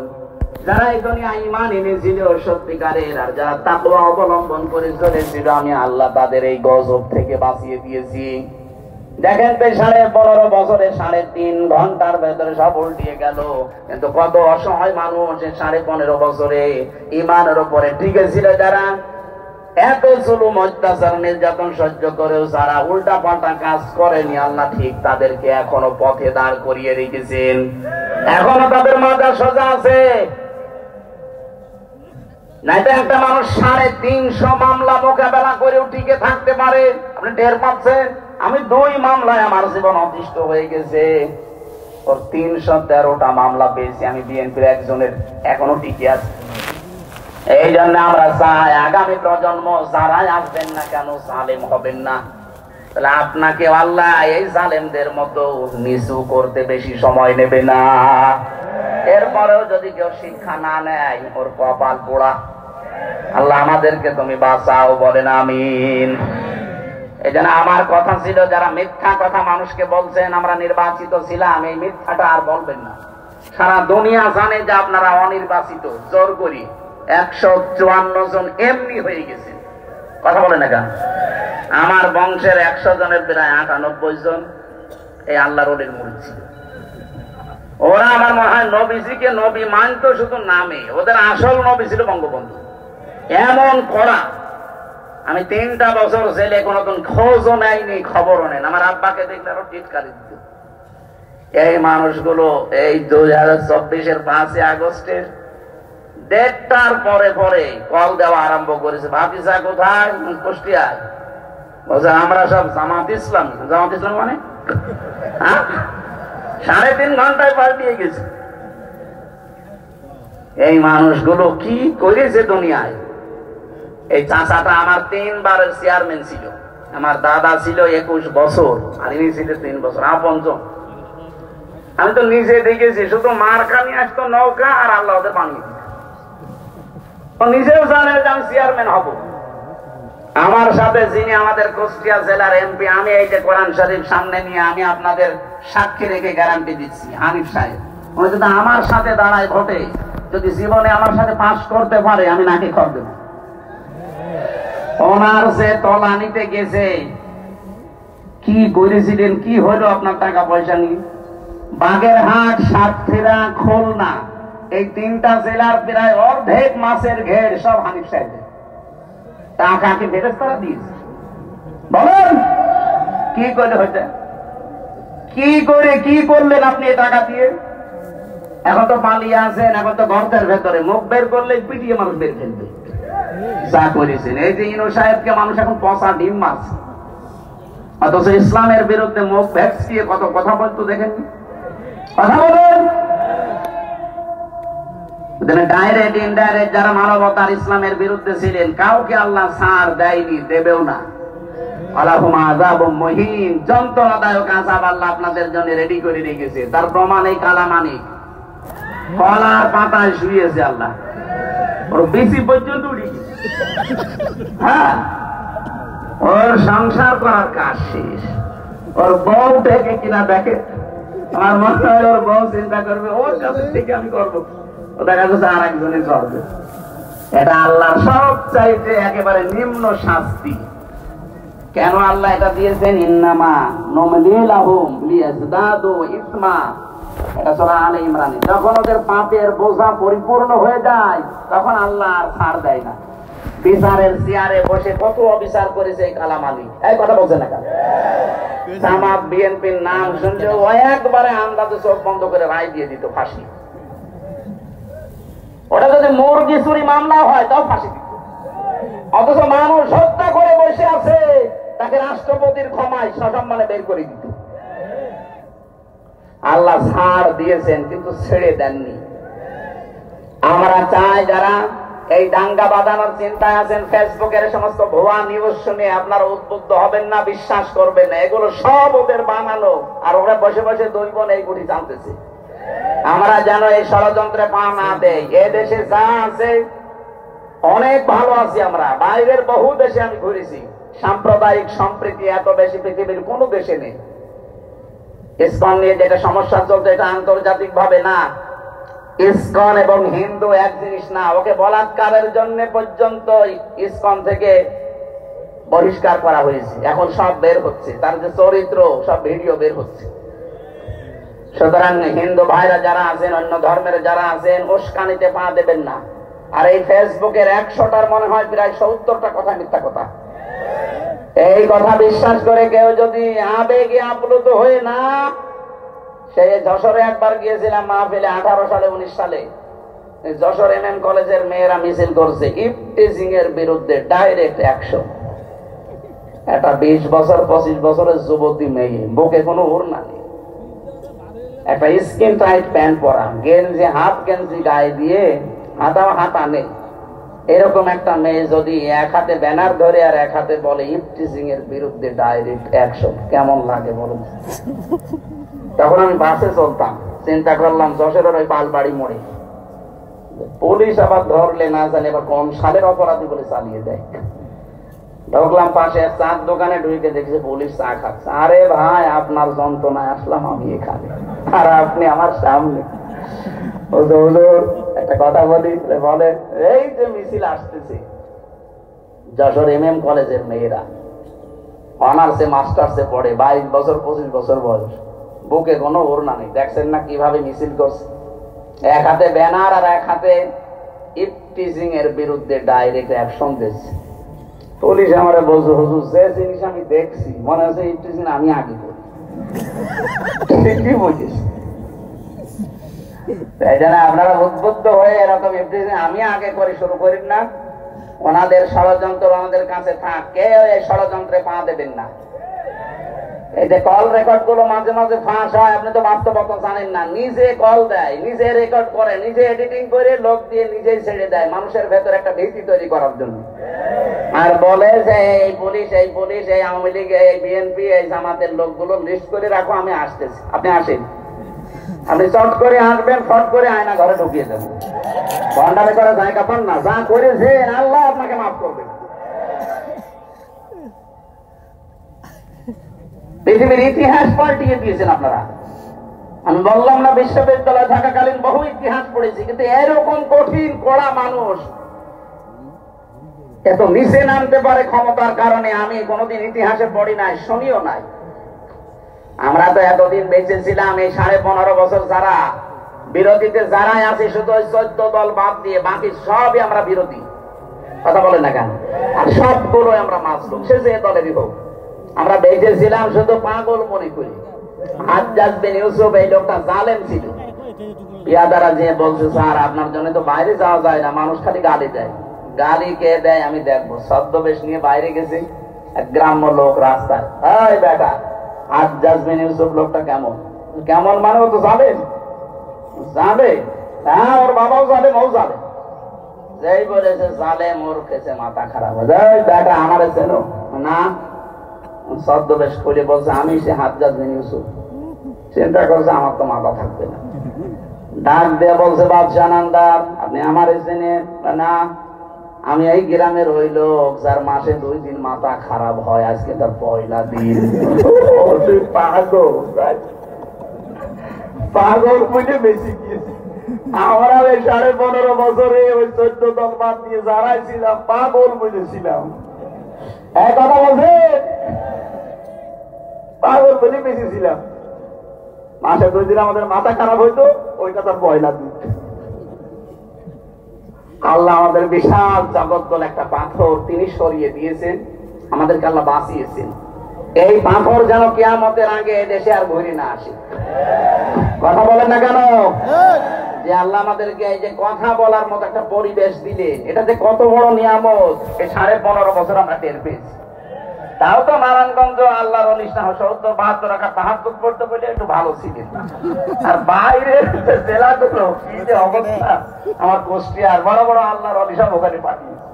যারা এই দুনিয়ায় ঈমান এনেছিল সত্যিকারের, আর যারা তাকওয়া অবলম্বন করে চলেছিল, আমি আল্লাহ তাদের এই গজব থেকে বাঁচিয়ে দিয়েছি। দেখেন তো 15.5 বছরে 3.5 ঘন্টার ভেতরে সব উল্টিয়ে গেল। কিন্তু কত অসহায় মানুষ 15.5 বছরে ঈমানের উপরে টিকে ছিল, যারা এত জুলুম অত্যাচার নির্যাতন সহ্য করেও যারা উল্টা পাল্টা কাজ করেনি, আল্লাহ ঠিক তাদেরকে এখনো পথে দাঁড় করিয়ে রেখেছেন। এখনো তাদের মাজা সোজা আছে। নাইতো একটা মানুষ 350 মামলা মোকাবেলা করেও টিকে থাকতে পারে। আপনি টের পাচ্ছেন? আমি 2 মামলায় আমার জীবন অতিষ্ঠ হয়ে গেছে। ওর 313টা মামলা পেয়েছি, আমি বিএনপির একজনের এখনো টিকে আছে। এই জন্য আমরা চাই আগামী প্রজন্ম যারাই আসবেন না কেন জালেম হবেন না। তাহলে আপনাকে আল্লাহ এই জালেমদের মতো নিচু করতে বেশি সময় নেবে না। এরপরেও যদি কেউ শিক্ষা না নেয়, ওর কপাল পোড়া। আল্লাহ আমাদেরকে তুমি বাঁচাও, বলেন আমিন। এই জন্য আমার কথা ছিল, যারা মিথ্যা কথা মানুষকে বলছেন আমরা নির্বাচিত ছিলাম, এই মিথ্যাটা আর বলবেন না। সারা দুনিয়া জানে যে আপনারা অনির্বাচিত। জোর করি 154 জন এমনি হয়ে গেছে। কথা বলে না কেন? আমার বংশের 100 জনের প্রায় 98 জন এই আল্লাহর ওলির মুরিদ ছিল। ওরা আমার মনে হয় নবীজিকে নবী মানত শুধু নামে, ওদের আসল নবী ছিল বঙ্গবন্ধু। এমন করা, আমি 3টা বছর জেলে কোনদিন খোঁজও নেয়নি, খবরও নেন। আমার আব্বাকে দেখলে আরো টিটকারি দিত। এই মানুষগুলো এই 2024-এর 5 আগস্টের 1:30টার পরে পরে কল দেওয়া আরম্ভ করেছে। ভাতিজা কোথায়? কুষ্টিয়ায়। বলছে আমরা সব জামাত ইসলাম। জামাত ইসলাম মানে 3.5 ঘন্টায় পাল্টিয়ে গেছে। এই মানুষগুলো কি করেছে দুনিয়ায়। এই চাচাটা আমার 3 বারের চেয়ারম্যান ছিল। আমার দাদা ছিল 21 বছর, আর ইনি ছিল 3 বছর। আপনজন। আমি তো নিজে দেখেছি, শুধু মার্কা নিয়ে আসতো নৌকা, আর আল্লাহ ওদের বানিয়ে দিত। নিজেও জানে যে আমি চেয়ারম্যান হব। আমার সাথে যিনি আমাদের কুষ্টিয়া জেলার এমপি, আমি এই যে কোরআন শরীফ সামনে নিয়ে আমি আপনাদের সাক্ষী রেখে গ্যারান্টি দিচ্ছি, হানিফ সাহেব, উনি যদি আমার সাথে দাঁড়ায় ভোটে, যদি জীবনে আমার সাথে পাস করতে পারে, আমি নাকি খর দেব। ওনার যে তলা নিতে গেছে, কি করেছিলেন, কি হলো আপনার টাকা পয়সা নিয়ে? বাগেরহাট, সাতক্ষীরা, খুলনা, এই 3টা জেলার প্রায় অর্ধেক মাছের ঘের সব হানিফ সাহেবের টাকা কি ফেরেশতারা দিয়েছে? বলেন কি করে হয়েছে? কি করে কি করলেন আপনি এই টাকা দিয়ে? এখন তো পালিয়ে আছেন, এখন তো গর্তের ভেতরে, মুখ বের করলে পিটিয়ে মানুষ বের ফেলবে। যা করেছেন, এই যে ইনু সাহেবকে মানুষ এখন পচা ডিম মারছে, অথচ ইসলামের বিরুদ্ধে মুখ ভ্যাকসিয়ে কত কথা বলতো দেখেননি? কথা বলুন। ডাইরেক্ট ইনডাইরেক্ট যারা মানবতার ইসলামের বিরুদ্ধে ছিলেন, কাউকে আল্লাহ ছাড় দেয়নি, দেবেও না। আলাহুমা আযাবুম মুহিন, যন্ত্রণাদায়ক আযাব আল্লাহ আপনাদের জন্য রেডি করে রেখেছে। তার প্রমাণ এই কালামানিক কলার পাতায় শুয়েছে আল্লাহ, ওর বেশি পর্যন্ত উঠে গেছে। হ্যাঁ, ওর সংসার করার কাজ শেষ। ওর বউ থেকে কিনা দেখে, আমার মনে হয় ওর বউ চিন্তা করবে ওর কাছে থেকে আমি করবো, ও দেখা যাচ্ছে আর একজনে করবে। এটা আল্লাহর সবচাইতে একেবারে নিম্ন শাস্তি। কেন আল্লাহ এটা দিয়েছেন? ইন্নামা নুমলিলাহুম লিয়াজদাদু ইসমা। এটা সূরা আলে ইমরানে। যখন ওদের পাপের বোঝা পরিপূর্ণ হয়ে যায়, তখন আল্লাহ আর ছাড় দেয় না। বিচারের চেয়ারে বসে কত অবিচার করেছে এই কালামালি, এই কথা বলছেন না কেন? জামাত বিএনপির নাম শুনলে ও একবারে আন্দাজে চোখ বন্ধ করে রায় দিয়ে দিত ফাঁসি। ওটা যদি মুরগি চুরি মামলা হয় তাও ফাঁসি দিত। অথচ মানুষ হত্যা করে বসে আছে, তাকে রাষ্ট্রপতির ক্ষমায় সসম্মানে বের করে দিত। আল্লাহ ছাড় দিয়েছেন কিন্তু ছেড়ে দেননি। আমরা চাই যারা এই দাঙ্গা বাঁধানোর চিন্তায় আছেন, ফেসবুকের সমস্ত ভুয়া নিউজ শুনে আপনারা উদ্বুদ্ধ হবেন না, বিশ্বাস করবেন না, এগুলো সব ওদের বানানো। আর ওরা বসে বসে দুই বোন এইগুলি জানতেছে। আমরা যেন এই ষড়যন্ত্রে পা না দেই। এ দেশে যা আছে অনেক ভালো আছি আমরা, বাইরের বহু দেশে আমি ঘুরেছি, সাম্প্রদায়িক সম্প্রীতি এত বেশি পৃথিবীর কোন দেশে নেই। ইসকন নিয়ে যেটা সমস্যা চলছে এটা আন্তর্জাতিক ভাবে না। ইসকন এবং হিন্দু এক জিনিস না। ওকে বলাৎকারের জন্য পর্যন্ত ইসকন থেকে বহিষ্কার করা হয়েছে, এখন সব বের হচ্ছে, তার যে চরিত্র সব ভিডিও বের হচ্ছে। সুতরাং হিন্দু ভাইরা যারা আছেন, অন্য ধর্মের যারা আছেন, উস্কানিতে পা দেবেন না। আর এই ফেসবুকের 100টার মনে হয় প্রায় 70টা কথা মিথ্যা কথা। এই কথা বিশ্বাস করে কেউ যদি আবেগে আপ্লুত হয়ে না, সেই যশোরে একবার গিয়েছিলাম মাহফিলে, 18 সালে 19 সালে যশোর MM কলেজের মেয়েরা মিছিল করছে ইফটিজিং এর বিরুদ্ধে, ডাইরেক্ট অ্যাকশন। একটা 20 বছর 25 বছরের যুবতী মেয়ে, বুকে কোনো ওড়না নেই, একটা স্কিন টাইট প্যান্ট পরা, গেঞ্জি হাফ গেঞ্জি গায়ে দিয়ে হাতা নেই, এরকম একটা মেয়ে যদি এক হাতে ব্যানার ধরে আর এক হাতে বলে ইফটিজিং এর বিরুদ্ধে ডাইরেক্ট অ্যাকশন, কেমন লাগে বলুন? তখন আমি বাসে চলতাম, চিন্তা করলাম যশোরের ওই পালবাড়ি মোড়ে পুলিশ আবার ধরলে না জানি আবার কোন সালের অপরাধী বলে চালিয়ে দেয়। ঢুকলাম পাশে চার দোকানে, ঢুকে দেখছি পুলিশ চা খাচ্ছে। আরে ভাই, আপনার যন্ত্রণায় আসলাম আমি এখানে, আর আপনি আমার সামনে। একটা কথা বলি, বলে এই যে মিছিল আসতেছে, যশোর MM কলেজের মেয়েরা অনার্সে মাস্টার্সে পড়ে, 22 বছর 25 বছর বয়স, বুকে কোনো ওড়না নেই, দেখছেন না কিভাবে মিছিল করছে? এক হাতে ব্যানার আর এক হাতে ইফটিজিং এর বিরুদ্ধে ডাইরেক্ট অ্যাকশন দিচ্ছে। পুলিশ আমারে বলছে, হুজুর যে জিনিস আমি দেখছি মনে হচ্ছে ইফটিজিং আমি আগে করি। কি বুঝিস? তাই জন্য আপনারা উদ্বুদ্ধ হয়ে এরকম ইফটিজিং আমি আগে করে শুরু করেন না। ওনাদের ষড়যন্ত্র আমাদের কাছে থাক, কেউ এই ষড়যন্ত্রে পা দেবেন না। এই যে কল রেকর্ড গুলো মাঝে মাঝে ফাঁস হয়, আপনি তো বাস্তবতা জানেন না। নিজে কল দেয়, নিজে রেকর্ড করে, নিজে এডিটিং করে, লোক দিয়ে নিজেই ছেড়ে দেয় মানুষের ভেতর একটা ভীতি তৈরি করার জন্য। আর বলে যে এই পুলিশ এই আওয়ামী লীগ, এই BNP, এই জামাতের লোকগুলো লিস্ট করে রাখো, আমি আসতেছি, আপনি আসেন। আপনি চট করে আসবেন, ফট করে আয়না ঘরে ঢুকিয়ে দেবেন। ভণ্ডামি করে জায়গা পান না, যা করেছেন আল্লাহ আপনাকে মাফ করবে। পৃথিবীর ইতিহাস পাল্টিয়ে দিয়েছেন আপনারা। আমি বললাম না, বিশ্ববিদ্যালয়ে থাকাকালীন বহু ইতিহাস পড়েছি, কিন্তু এরকম কঠিন কড়া মানুষ এত নিচে নামতে পারে ক্ষমতার কারণে আমি কোনোদিন ইতিহাসে পড়ি নাই, শুনিও নাই। আমরা তো এতদিন বেঁচে ছিলাম, এই 15.5 বছর যারা বিরোধীতে যারাই আছে, শুধু ওই 14 দল বাদ দিয়ে বাকি সবই আমরা বিরোধী। কথা বলেন না কেন? আর সবগুলো আমরা মাসলুম, সে যে দলেরই হোক। আমরা বেঁচে ছিলাম শুধু পাগল মনে করি। হাজ্জাজ বিন ইউসুফ এই লোকটা জালেম ছিল। ইয়াদারা যে বলছে, স্যার আপনার জন্য তো বাইরে যাওয়া যায় না, মানুষ খালি গালি দেয়। গালি কে দেয় আমি দেখবো। ছদ্মবেশ নিয়ে বাইরে গেছি, এক গ্রাম্য লোক রাস্তায়, এই বেটা হাজ্জাজ বিন ইউসুফ লোকটা কেমন? কেমন মানে ও তো জালেম, জালেম। হ্যাঁ, ওর বাবাও জালেম, ও জালেম। যেই বলেছে জালেম, ওর খেছে মাথা খারাপ হয়ে যায়। বেটা আমারে চেনো না? ছদ্মবেশ খুলে বলছে আমি সে হাজ্জাজ বিন ইউসুফ। চিন্তা করছে আমার তো মাথা থাকবে না। ডাক দিয়ে বলছে, বাদশাহ নামদার, আপনি আমার চেনেন না? আমি এই গ্রামের ওই লোক যার মাসে 2 দিন মাথা খারাপ হয়, আজকে তার পয়লা দিন। পাগল বুঝে বেশি গিয়েছে। আমরা ওই 15.5 বছরে ওই 14 দল বাদ দিয়ে যারাই ছিলাম পাগল বুঝেছিলাম। এক কথা বলছে, পাগল বলে বেশি ছিলাম। মাসে 2 দিন আমাদের মাথা খারাপ হইতো, ওইটা তার পয়লা দিন। আল্লাহ আমাদের বিশাল জগৎ বলে একটা পাথর তিনি সরিয়ে দিয়েছেন, আমাদেরকে আল্লাহ বাঁচিয়েছেন। এই পাথর যেন কিয়ামতের আগে দেশে আর ঘুরে না আসে। কথা বলেন না কেন? যে আল্লাহ আমাদেরকে এই যে কথা বলার মতো একটা পরিবেশ দিলেন, এটাতে কত বড় নিয়ামত। এই 15.5 বছর আমরা টের পেয়েছি। তাও তো নারায়ণগঞ্জ আল্লাহর অনিষ্ঠা 70-72 রাখা তাহাজ্জুদ পড়তে বলে একটু ভালো ছিলেন। আর বাইরের জেলাগুলো কি যে অবস্থা, আমার কুষ্টিয়ার বড় বড় আল্লাহর অনিষ্ঠা ওখানে পাঠিয়েছে।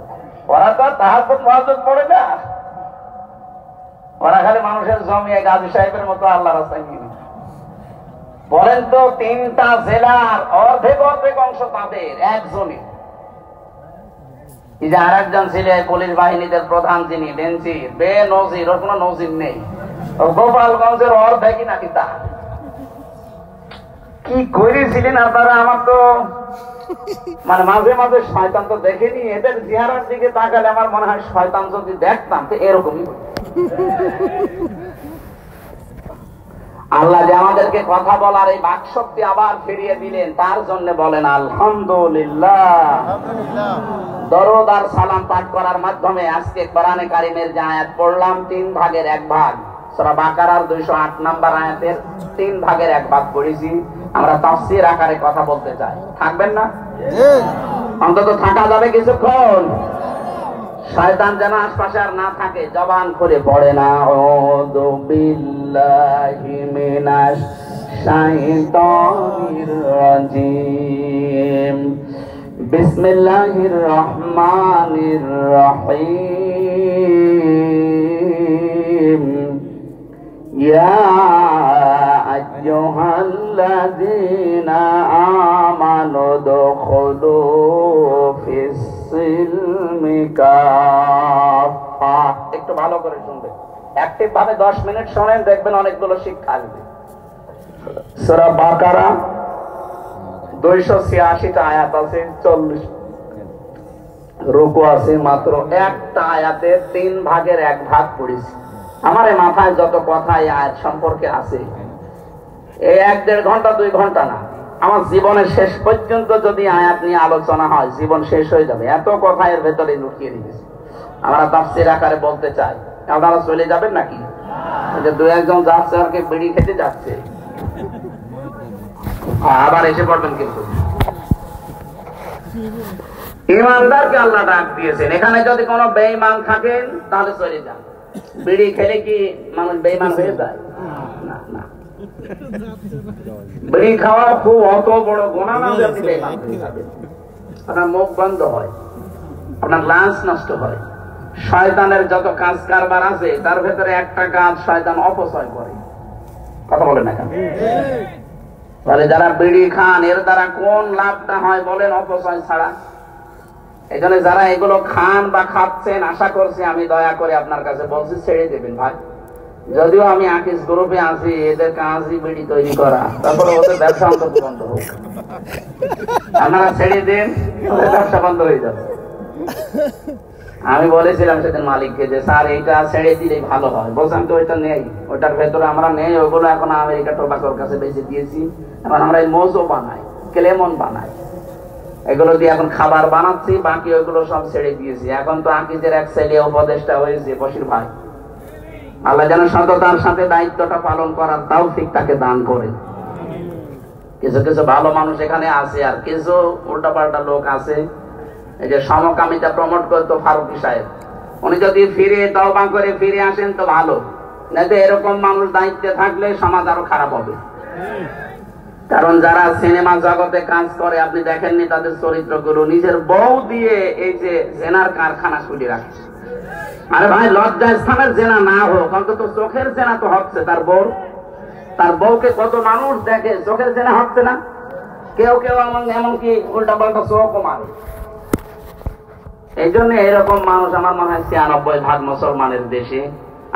ওরা তো তাহাজ্জুদ পড়ে না, ওরা খালি মানুষের জমিয়ে গাজী সাহেবের মতো আল্লাহ রাস্তায় নিয়ে। বলেন তো 3টা জেলার অর্ধেক অংশ তাদের একজনই। এই যে আর একজন ছিলেন পুলিশ বাহিনীদের প্রধান, যিনি ডেন্সির বেনজির, ওর কোনো নজির নেই। গোপালগঞ্জের অর্ধেকই নাকি তা। কি করেছিলেন আপনারা? আমার তো মানে মাঝে মাঝে শয়তান তো দেখেনি, এদের চেহারার দিকে তাকালে আমার মনে হয় শয়তান যদি দেখতাম তো এরকমই। আল্লাহ যে আমাদেরকে কথা বলার এই বাকশক্তি আবার ফিরিয়ে দিলেন, তার জন্য বলেন আলহামদুলিল্লাহ। দরুদ আর সালাম পাঠ করার মাধ্যমে আজকে কোরআনে কারিমের যে আয়াত পড়লাম, 3 ভাগের 1 ভাগ, সূরা বাকারার 208 নম্বর আয়াতের 3 ভাগের 1 ভাগ পড়েছি। আমরা তাফসীর আকারে কথা বলতে চাই, থাকবেন না? অন্তত থাকা যাবে কিছুক্ষণ, শয়তান যেন আশপাশে আর না থাকে। জবান খুলে পড়ে না আউযু বিল্লাহি মিনাশ শাইতানির রাজিম, বিসমিল্লাহির রহমানির রহিম, ইয়া আইয়ুহাল্লাযীনা আমানু দুখুলু ফিস সিলমি কাফা। একটু ভালো করে শুনবেন, অ্যাক্টিভ ভাবে 10 মিনিট শুনেন, দেখবেন অনেকগুলো শিক্ষা আসবে। সূরা বাকারা 286টা আয়াত আছে, 40 রুকু আছে, মাত্র একটা আয়াতে 3 ভাগের 1 ভাগ পড়েছি। আমার এই মাথায় যত কথা এই আয়াত সম্পর্কে আছে, এই 1-1.5 ঘন্টা 2 ঘন্টা না, আমার জীবনের শেষ পর্যন্ত যদি আয়াত নিয়ে আলোচনা হয় জীবন শেষ হয়ে যাবে, এত কথা এর ভেতরে লুকিয়ে দিয়েছে। আমরা তাফসীর আকারে বলতে চাই, আপনারা চলে যাবেন নাকি? যে 2-1 যাচ্ছে আর কি বিড়ি খেতে যাচ্ছে, আবার এসে পড়বেন। কিন্তু ইমানদারকে আল্লাহ ডাক দিয়েছেন, এখানে যদি কোনো বেঈমান থাকেন তাহলে চলে যান। বিড়ি খেলে কি মানুষ বেঈমান হয়ে যায়? না না, বিড়ি খাওয়া খুব অত বড় গুনাহ না যে আপনি বেঈমান হয়ে যাবেন। আপনার মুখ বন্ধ হয়, আপনার লাঞ্চ নষ্ট হয়। শয়তানের যত কাজ কারবার আছে তার ভেতরে একটা কাজ শয়তান অপচয় করে। কথা বলেন না কেন? তাহলে যারা বিড়ি খান এর দ্বারা কোন লাভটা হয় বলেন? অপচয় ছাড়া। এই জন্য যারা এগুলো খান বা খাচ্ছেন, আশা করছি আমি দয়া করে আপনার কাছে বলছি ছেড়ে দেবেন ভাই। যদিও আমি আকিস গ্রুপে আছি, এদের কাজই বিড়ি তৈরি করা, তারপরে ওদের ব্যবসা অন্তত বন্ধ হোক। আপনারা ছেড়ে দেন, ওদের ব্যবসা বন্ধ হয়ে যাবে। আমি বলেছিলাম সেদিন মালিককে যে স্যার এইটা ছেড়ে দিলেই ভালো হয়। বলছিলাম তো ওইটা নেই, ওইটার ভেতরে আমরা নেই, ওগুলো এখন আমেরিকা টোবাকোর কাছে বেঁচে দিয়েছি। এখন আমরা এই মোজো বানাই, ক্লেমন বানাই, এগুলো দিয়ে এখন খাবার বানাচ্ছি, বাকি ওইগুলো সব ছেড়ে দিয়েছি। এখন তো আকিজের এক ছেলে উপদেষ্টা হয়েছে বশির ভাই। আল্লাহ যেন সততার সাথে দায়িত্বটা পালন করার তৌফিক তাকে দান করে। কিছু কিছু ভালো মানুষ এখানে আছে, আর কিছু উল্টাপাল্টা লোক আছে। এই যে সমকামিতা প্রমোট করতো ফারুকী সাহেব, উনি যদি ফিরে তওবা করে ফিরে আসেন তো ভালো, নাকি এরকম মানুষ দায়িত্বে থাকলে সমাজ আরো খারাপ হবে। কারণ যারা সিনেমা জগতে কাজ করে আপনি দেখেননি তাদের চরিত্রগুলো, নিজের বউ দিয়ে এই যে জেনার কারখানা খুলে রাখে। আরে ভাই, লজ্জা স্থানের জেনা না হোক, অন্তত চোখের জেনা তো হচ্ছে। তার বউকে কত মানুষ দেখে, চোখের জেনা হচ্ছে না। কেউ কেউ এমনকি উল্টা পাল্টা চোখও মারে। এই জন্য এরকম মানুষ আমার মনে হয় 96% মুসলমানের দেশে।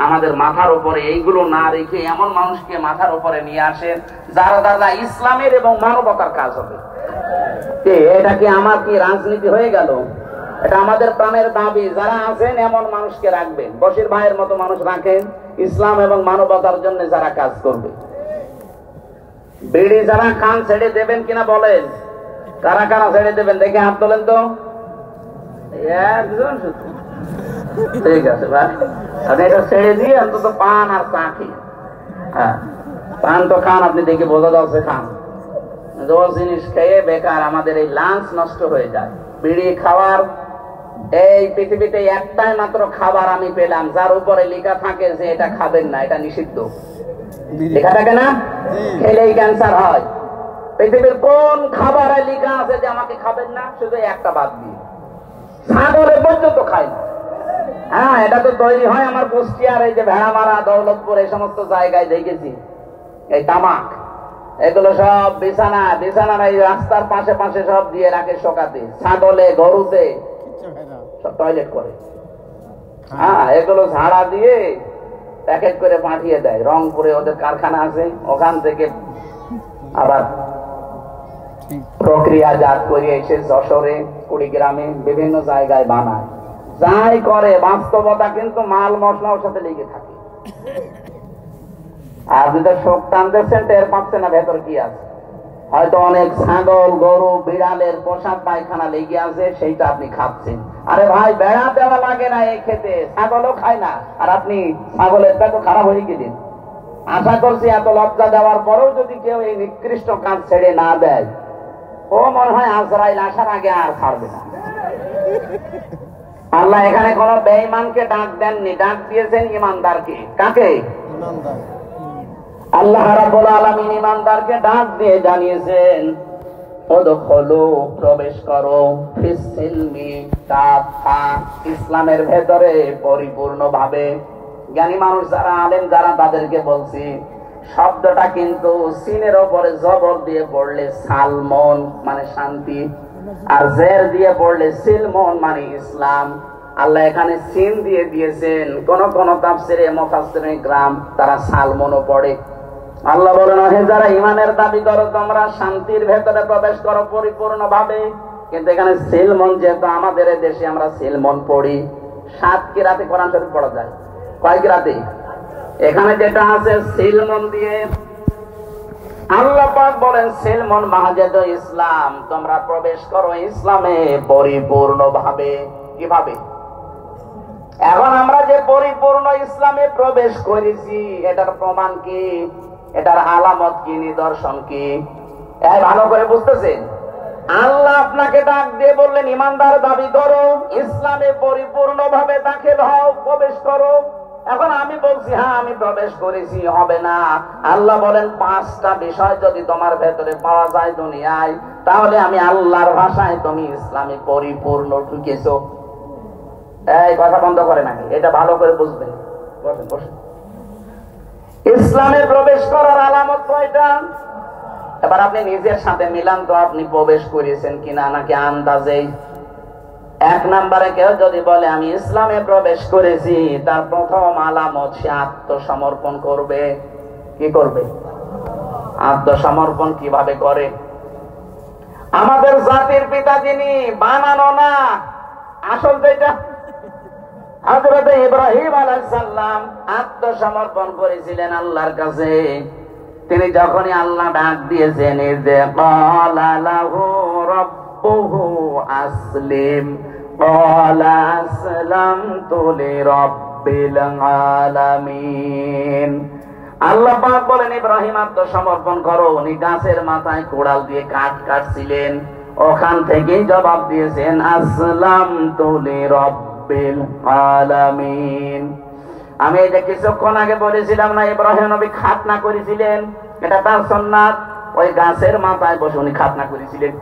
আমাদের মাথার উপরে এইগুলো না রেখে এমন মানুষকে মাথার উপরে নিয়ে আসে যারা দ্বারা ইসলামের এবং মানবতার কাজ হবে। এটা কি আমার কি রাজনীতি হয়ে গেল? এটা আমাদের প্রাণের দাবি। যারা আছেন এমন মানুষকে রাখবেন, বশির ভাইয়ের মতো মানুষ রাখেন, ইসলাম এবং মানবতার জন্য যারা কাজ করবে। বিড়ি যারা খান ছেড়ে দেবেন কিনা বলেন? কারা কারা ছেড়ে দেবেন দেখে হাত তোলেন তো। একজন শুধু, ঠিক আছে ভাই, আপনি এটা ছেড়ে দিয়ে অন্তত পান আর চা খেয়ে, হ্যাঁ পান তো খান, আপনি দেখে বোঝা যাচ্ছে খান। যে জিনিস খেয়ে বেকার আমাদের এই লাঞ্চ নষ্ট হয়ে যায়। বিড়ি খাওয়ার এই পৃথিবীতে একটাই মাত্র খাবার আমি পেলাম যার উপরে লেখা থাকে যে এটা খাবেন না, এটা নিষিদ্ধ। লেখা থাকে না? খেলেই ক্যান্সার হয়। পৃথিবীর কোন খাবারে লেখা আছে যে আমাকে খাবেন না? শুধু একটা বাদ দিয়ে ছাগলে পর্যন্ত খায় না। হ্যাঁ, এটা তো তৈরি হয় আমার কুষ্টিয়ার এই যে ভেড়ামারা, দৌলতপুর এই সমস্ত জায়গায় দেখেছি। এই তামাক এগুলো সব বিছানা এই রাস্তার পাশে পাশে সব দিয়ে রাখে শোকাতে, ছাগলে গরুতে সব টয়লেট করে। হ্যাঁ, এগুলো ঝাড়া দিয়ে প্যাকেট করে পাঠিয়ে দেয় রংপুরে, ওদের কারখানা আছে, ওখান থেকে আবার প্রক্রিয়াজাত করে এসে যশোরে, কুড়িগ্রামে বিভিন্ন জায়গায় বানায়। যাই করে বাস্তবতা কিন্তু মাল মশলা ওর সাথে লেগে থাকে। আর যদি শোক টানতেছেন টের পাচ্ছেন না ভেতর কি আছে। হয়তো অনেক ছাগল গরু বিড়ালের পোশাক পায়খানা লেগে আছে, সেইটা আপনি খাচ্ছেন। আরে ভাই, বেড়া দেওয়া লাগে না এই খেতে, ছাগলও খায় না, আর আপনি ছাগলের পেট খারাপ হয়ে গেলেন। আশা করছি এত লজ্জা দেওয়ার পরেও যদি কেউ এই নিকৃষ্ট কাজ ছেড়ে না দেয়, ও মনে হয় আজরাইল আসার আগে আর ছাড়বে না। আল্লাহ এখানে কোন বেঈমানকে ডাক দেননি, ডাক দিয়েছেন ইমানদারকে। কাকে? আল্লাহ রাব্বুল আলামিন ইমানদারকে ডাক দিয়ে জানিয়েছেন, উদখুলু, প্রবেশ করো, ফিস সিলমি কাফা, ইসলামের ভেতরে পরিপূর্ণভাবে। জ্ঞানী মানুষ যারা, আলেম যারা, তাদেরকে বলছি শব্দটা কিন্তু সিনের উপরে জবর দিয়ে পড়লে সালমন মানে শান্তি, আর জের দিয়ে পড়লে সিলমন মানে ইসলাম। আল্লাহ এখানে সিন দিয়ে দিয়েছেন। কোন কোন তাফসিরে মুফাসসিরিন কিরাম তারা সালমনও পড়ে। আল্লাহ বলেন, হে যারা ঈমানের দাবি করো, তোমরা শান্তির ভেতরে প্রবেশ করো পরিপূর্ণভাবে। কিন্তু এখানে সিলমন, যেহেতু আমাদের দেশে আমরা সিলমন পড়ি, 7 কিরাতে কোরআন শরীফ পড়া যায়। কয় কিরাতে? এখানে যেটা আছে সিলমন দিয়ে, আল্লাহ পাক বলেন সিলমন মাহাজেদ ইসলাম, তোমরা প্রবেশ করো ইসলামে পরিপূর্ণভাবে। কিভাবে? এখন আমরা যে পরিপূর্ণ ইসলামে প্রবেশ করেছি, এটার প্রমাণ কি? এটার আলামত কি? নিদর্শন কি? ভালো করে বুঝতেছেন? আল্লাহ আপনাকে ডাক দিয়ে বললেন, ইমানদার দাবি করো, ইসলামে পরিপূর্ণভাবে দাখিল হও, প্রবেশ করো। এখন আমি বলছি হ্যাঁ আমি প্রবেশ করেছি, হবে না। আল্লাহ বলেন 5টা বিষয় যদি তোমার ভেতরে পাওয়া যায় দুনিয়ায়, তাহলে আমি আল্লাহর ভাষায় তুমি ইসলামে পরিপূর্ণ ঢুকেছো। এই কথা বন্ধ করে নাকি, এটা ভালো করে বুঝবেন। বসেন বসেন। ইসলামে প্রবেশ করার আলামত কয়টা? এবার আপনি নিজের সাথে মিলান তো, আপনি প্রবেশ করেছেন কিনা, নাকি আন্দাজে? 1 নম্বরে কেউ যদি বলে আমি ইসলামে প্রবেশ করেছি, তার প্রথম আলামত সে আত্মসমর্পণ করবে। কি করবে? আত্মসমর্পণ কিভাবে করে? আমাদের জাতির পিতা যিনি, বানানো না, আসল যেটা, হযরত ইব্রাহিম আলাইহিস সালাম আত্মসমর্পণ করেছিলেন আল্লাহর কাছে। তিনি যখনই আল্লাহ ডাক দিয়েছেন, যে ক্বালা লাহু রাব্বুহু আসলিম, ক্বালা আসলামতু লিরাব্বিল আলামিন। আল্লাহ পাক বলেন ইব্রাহিম আত্মসমর্পণ করো। উনি গাছের মাথায় কোড়াল দিয়ে কাঠ কাটছিলেন, ওখান থেকেই জবাব দিয়েছেন আসলামতু লিরাব্বিল আলামিন। আমি এই যে কিছুক্ষণ আগে বলেছিলাম না, ইব্রাহিম নবী খাতনা করেছিলেন, এটা তার সুন্নাত। ওই গাছের মাথায় বসে উনি খাতনা করেছিলেন।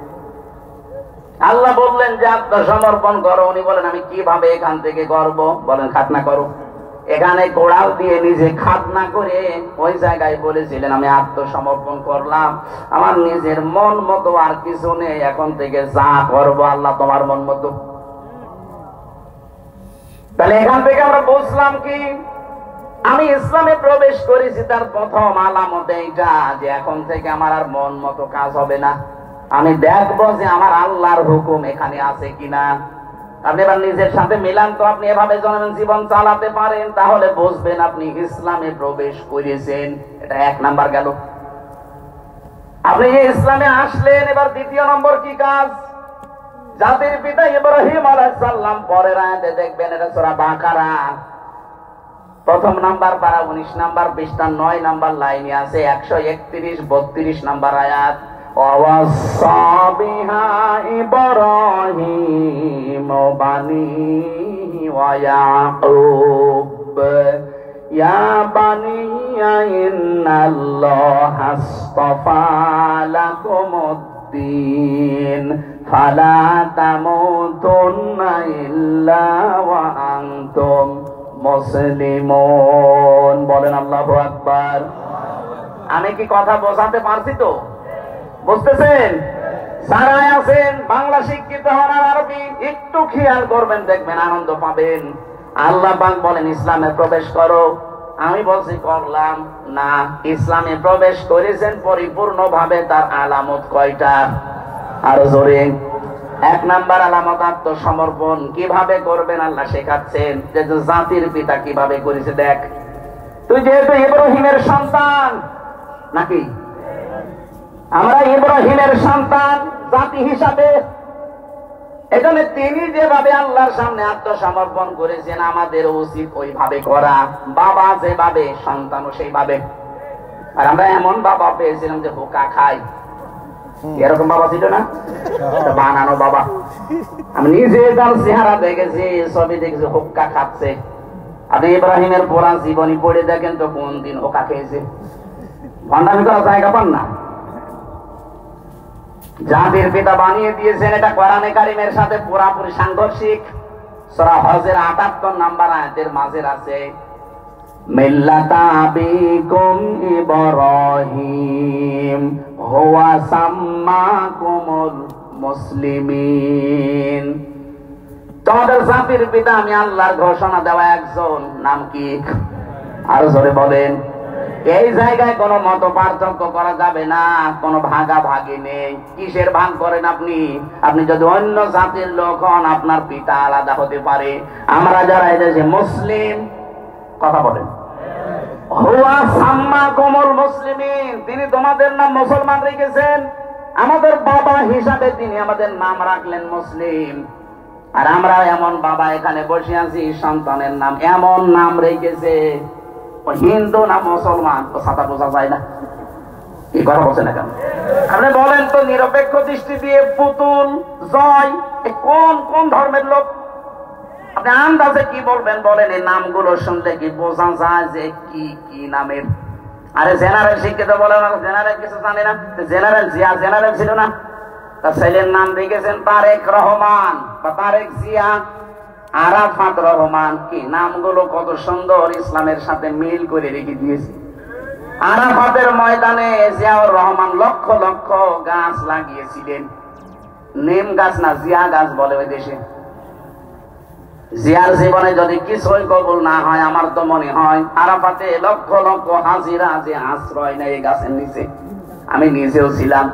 আল্লাহ বললেন যে আত্মসমর্পণ করো। উনি বলেন আমি কিভাবে এখান থেকে করব? বলেন খাতনা করো। এখানে কোড়াল দিয়ে নিজে খাতনা করে ওই জায়গায় বলেছিলেন আমি আত্মসমর্পণ করলাম, আমার নিজের মন মতো আর কিছু নেই, এখন থেকে যা করবো আল্লাহ তোমার মন মতো। তাহলে এখান থেকে আমরা বুঝলাম কি, আমি ইসলামে প্রবেশ করেছি, তার প্রথম আলামত এইটা যে এখন থেকে আমার আর মন মতো কাজ হবে না, আমি দেখবো যে আমার আল্লাহর হুকুম এখানে আছে কিনা। আপনি এবার নিজের সাথে মিলান তো, আপনি এভাবে জীবন চালাতে পারেন, তাহলে বুঝবেন আপনি ইসলামে প্রবেশ করেছেন। এটা 1 নাম্বার গেল। আপনি যে ইসলামে আসলেন, এবার 2 নম্বর কি কাজ? জাতির পিতা ইব্রাহিম আলাইহিস সালাম, পরের আয়াতে দেখবেন, এটা সূরা বাকারা 1 নাম্বার পারা 19 নাম্বার পৃষ্ঠা 9 নাম্বার লাইনে আছে, 131 32 নাম্বার আয়াত। ووصى بها إبراهيم بنيه ويعقوب يا بني إن الله اصطفى لكم الدين فلا تموتن إلا وأنتم মুসলিমুন। বলেন আল্লাহু আকবার। আমি কি কথা বোঝাতে পারছি তো? বুঝতেছেন? যারা আছেন বাংলা শিক্ষিত হন আর আরবি একটু খেয়াল করবেন, দেখবেন আনন্দ পাবেন। আল্লাহ পাক বলেন ইসলামে প্রবেশ করো, আমি বলছি করলাম না। ইসলামে প্রবেশ করেছেন পরিপূর্ণভাবে, তার আলামত কয়টা? আরো জোরে। এক নাম্বার আলামত আত্মসমর্পণ। কিভাবে করবেন আল্লাহ শেখাচ্ছেন, যে জাতির পিতা কিভাবে করেছে দেখ। তুই যেহেতু ইব্রাহিমের সন্তান, নাকি আমরা ইব্রাহিমের সন্তান জাতি হিসাবে, এখানে তিনি যেভাবে আল্লাহর সামনে আত্মসমর্পণ করেছেন আমাদের উচিত ওইভাবে করা। বাবা যেভাবে সন্তানও সেইভাবে। আর আমরা এমন বাবা পেয়েছিলাম যে হুকা খাই, এরকম বাবা ছিল না, বানানো বাবা। আমি নিজে তার চেহারা দেখেছি, ছবি দেখেছি, হুক্কা খাচ্ছে। আপনি ইব্রাহিমের পুরা জীবনী পড়ে দেখেন তো কোন দিন হুক্কা খেয়েছে। ভণ্ডামি করার জায়গা পান না। জাতির পিতা বানিয়ে দিয়েছেন, এটা কোরআনে কারিমের সাথে পুরাপুরি সাংঘর্ষিক। সূরা হজের ৭৮ নাম্বার আয়াতের মাঝে আছে মিল্লাতা আবিকুম ইব্রাহিম হুয়া সাম্মাকুমুল মুসলিমিন। তোমাদের জাতির পিতা আমি আল্লাহর ঘোষণা দেওয়া একজন, নাম কি? আরো জোরে বলেন। এই জায়গায় কোনো মত পার্থক্য করা যাবে না, কোনো ভাগাভাগি নেই। কিসের ভাগ করেন আপনি? আপনি যদি অন্য জাতির লোক হন, আপনার পিতা আলাদা হতে পারে। আমরা যারা এদেশে মুসলিম, কথা বলেন, হুয়া সাম্মাকুমুল মুসলিমিন, তিনি তোমাদের নাম মুসলমান রেখেছেন। আমাদের বাবা হিসাবে তিনি আমাদের নাম রাখলেন মুসলিম। আর আমরা এমন বাবা এখানে বসে আছি, সন্তানের নাম এমন নাম রেখেছে, হিন্দু না মুসলমান তো সাদা বোঝা যায় না। কি কথা বলছেন না কেন? আপনি বলেন তো নিরপেক্ষ দৃষ্টি দিয়ে পুতুল, জয় কোন কোন ধর্মের লোক? আপনি আন্দাজে কি বলবেন বলেন? এই নামগুলো শুনলে কি বোঝা যায় যে কি কি নামের? আরে জেনারেল শিক্ষিত বলেন, জেনারেল কিছু জানে না। জেনারেল জিয়া জেনারেল ছিল না, তার ছেলের নাম রেখেছেন তারেক রহমান বা তারেক জিয়া, আরাফাত রহমান। কি নামগুলো কত সুন্দর, ইসলামের সাথে মিল করে রেখে দিয়েছে। আরাফাতের ময়দানে জিয়াউর রহমান লক্ষ লক্ষ গাছ লাগিয়েছিলেন। নিম গাছ না, জিয়া গাছ বলে ওই দেশে। জিয়ার জীবনে যদি কিছুই কবুল না হয়, আমার তো মনে হয় আরাফাতে লক্ষ লক্ষ হাজিরা যে আশ্রয় নেয় এই গাছের নিচে। আমি নিজেও ছিলাম।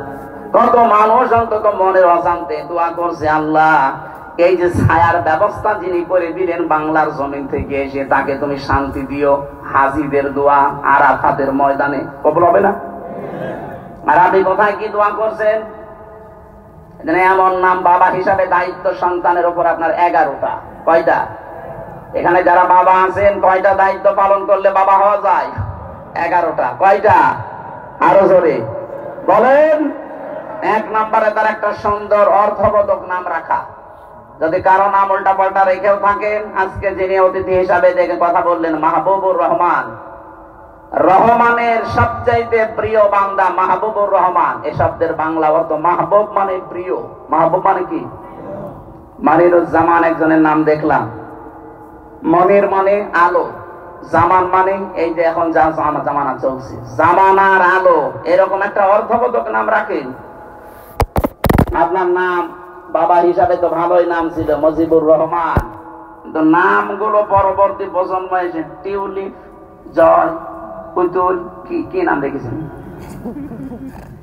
কত মানুষ অন্তত মনের অজান্তে দোয়া করছে, আল্লাহ এই যে ছায়ার ব্যবস্থা যিনি করে দিলেন বাংলার জমিন থেকে এসে, তাকে তুমি শান্তি দিও। হাজিদের দোয়া আরাফাতের ময়দানে কবুল হবে না? আর আপনি কোথায় কি দোয়া করছেন? এমন নাম বাবা হিসাবে দায়িত্ব সন্তানের উপর আপনার 11টা। কয়টা? এখানে যারা বাবা আছেন, কয়টা দায়িত্ব পালন করলে বাবা হওয়া যায়? 11টা। কয়টা? আরো জোরে বলেন। 1 নম্বরে তার একটা সুন্দর অর্থবোধক নাম রাখা। যদি কারো নাম উল্টা পাল্টা রেখেও থাকেন, আজকে যিনি অতিথি হিসাবে দেখে কথা বললেন মাহবুবুর রহমান, রহমানের সবচাইতে প্রিয় বান্দা মাহবুবুর রহমান। এ শব্দের বাংলা অর্থ মাহবুব মানে প্রিয়। মাহবুব মানে কি? মনিরুজ্জামান একজনের নাম দেখলাম। মনির মানে আলো, জামান মানে এই যে এখন যা জামানা চলছে, জামানার আলো, এরকম একটা অর্থবোধক নাম রাখেন। আপনার নাম বাবা হিসাবে তো ভালোই নাম ছিল মুজিবুর রহমান, কিন্তু নামগুলো পরবর্তী প্রজন্ম এসে টিউলিপ, জয়, পুতুল, কি কি নাম রেখেছেন?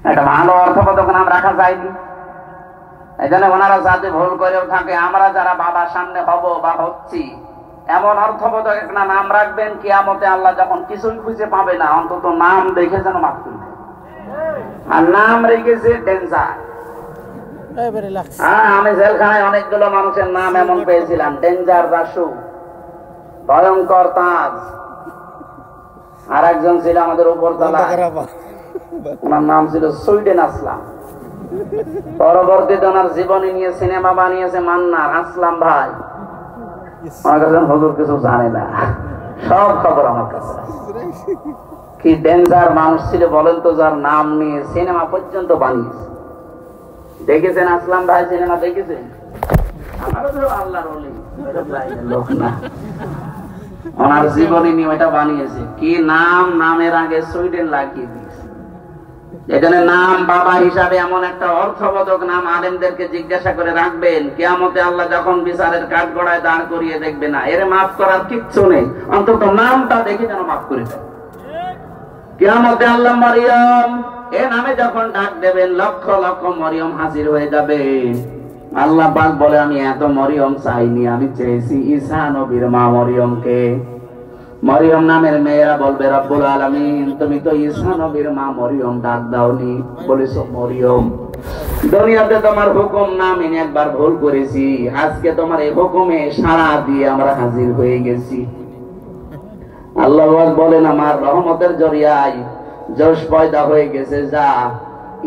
একটা ভালো অর্থবোধক নাম রাখা যায়নি। এই জন্য ওনারা যাতে ভুল করেও থাকে, আমরা যারা বাবার সামনে হব বা হচ্ছি, এমন অর্থবোধক একটা নাম রাখবেন, কিয়ামতে আল্লাহ যখন কিছুই খুঁজে পাবে না, অন্তত নাম দেখে যেন মাফ করবে। আর নাম রেখেছে ডেঞ্জার। আমি জেলখানায় অনেকগুলো মানুষের নাম এমন পেয়েছিলাম, ডেঞ্জার রাসু, ভয়ঙ্কর তাজ। আর একজন ছিল আমাদের উপরতলা, ওনার নাম ছিল সুইডেন আসলাম। পরবর্তীতে ওনার জীবনী নিয়ে সিনেমা বানিয়েছে মান্নার আসলাম ভাই। আমার কাছে হুজুর কিছু জানে না, সব খবর আমার কাছে। কি ডেঞ্জার মানুষ ছিল বলেন তো, যার নাম নিয়ে সিনেমা পর্যন্ত বানিয়েছে। দেখেছেন আসলাম ভাই সিনেমা দেখেছেন? আমারও তো আল্লাহর ওলি লোক না, ওনার জীবনী নিয়ে ওইটা বানিয়েছে। কি নাম, নামের আগে সুইডেন লাগিয়ে দিয়েছে। এখানে নাম বাবা হিসাবে এমন একটা অর্থবোধক নাম আলেমদেরকে জিজ্ঞাসা করে রাখবেন, কিয়ামতে আল্লাহ যখন বিচারের কাঠগড়ায় দাঁড় করিয়ে দেখবে না, এর মাফ করার কিচ্ছু নেই, অন্তত নামটা দেখে যেন মাফ করে দেয়। কিয়ামতে আল্লাহ মরিয়ম এ নামে যখন ডাক দেবেন, লক্ষ লক্ষ মরিয়ম হাজির হয়ে যাবে। আল্লাহ পাক বলে, আমি এত মরিয়ম চাইনি, আমি চেয়েছি ঈসা নবীর মা মরিয়মকে। মরিয়ম নামের মেয়েরা বলবে, রব্বুল আলামিন তুমি তো ঈসা নবীর মা মরিয়ম ডাক দাওনি, বলেছো মরিয়ম। দুনিয়াতে তোমার হুকুম না মেনে একবার ভুল করেছি, আজকে তোমার এই হুকুমে সাড়া দিয়ে আমরা হাজির হয়ে গেছি। আল্লাহ বলেন, আমার রহমতের জরিয়ায় জোশ পয়দা হয়ে গেছে, যা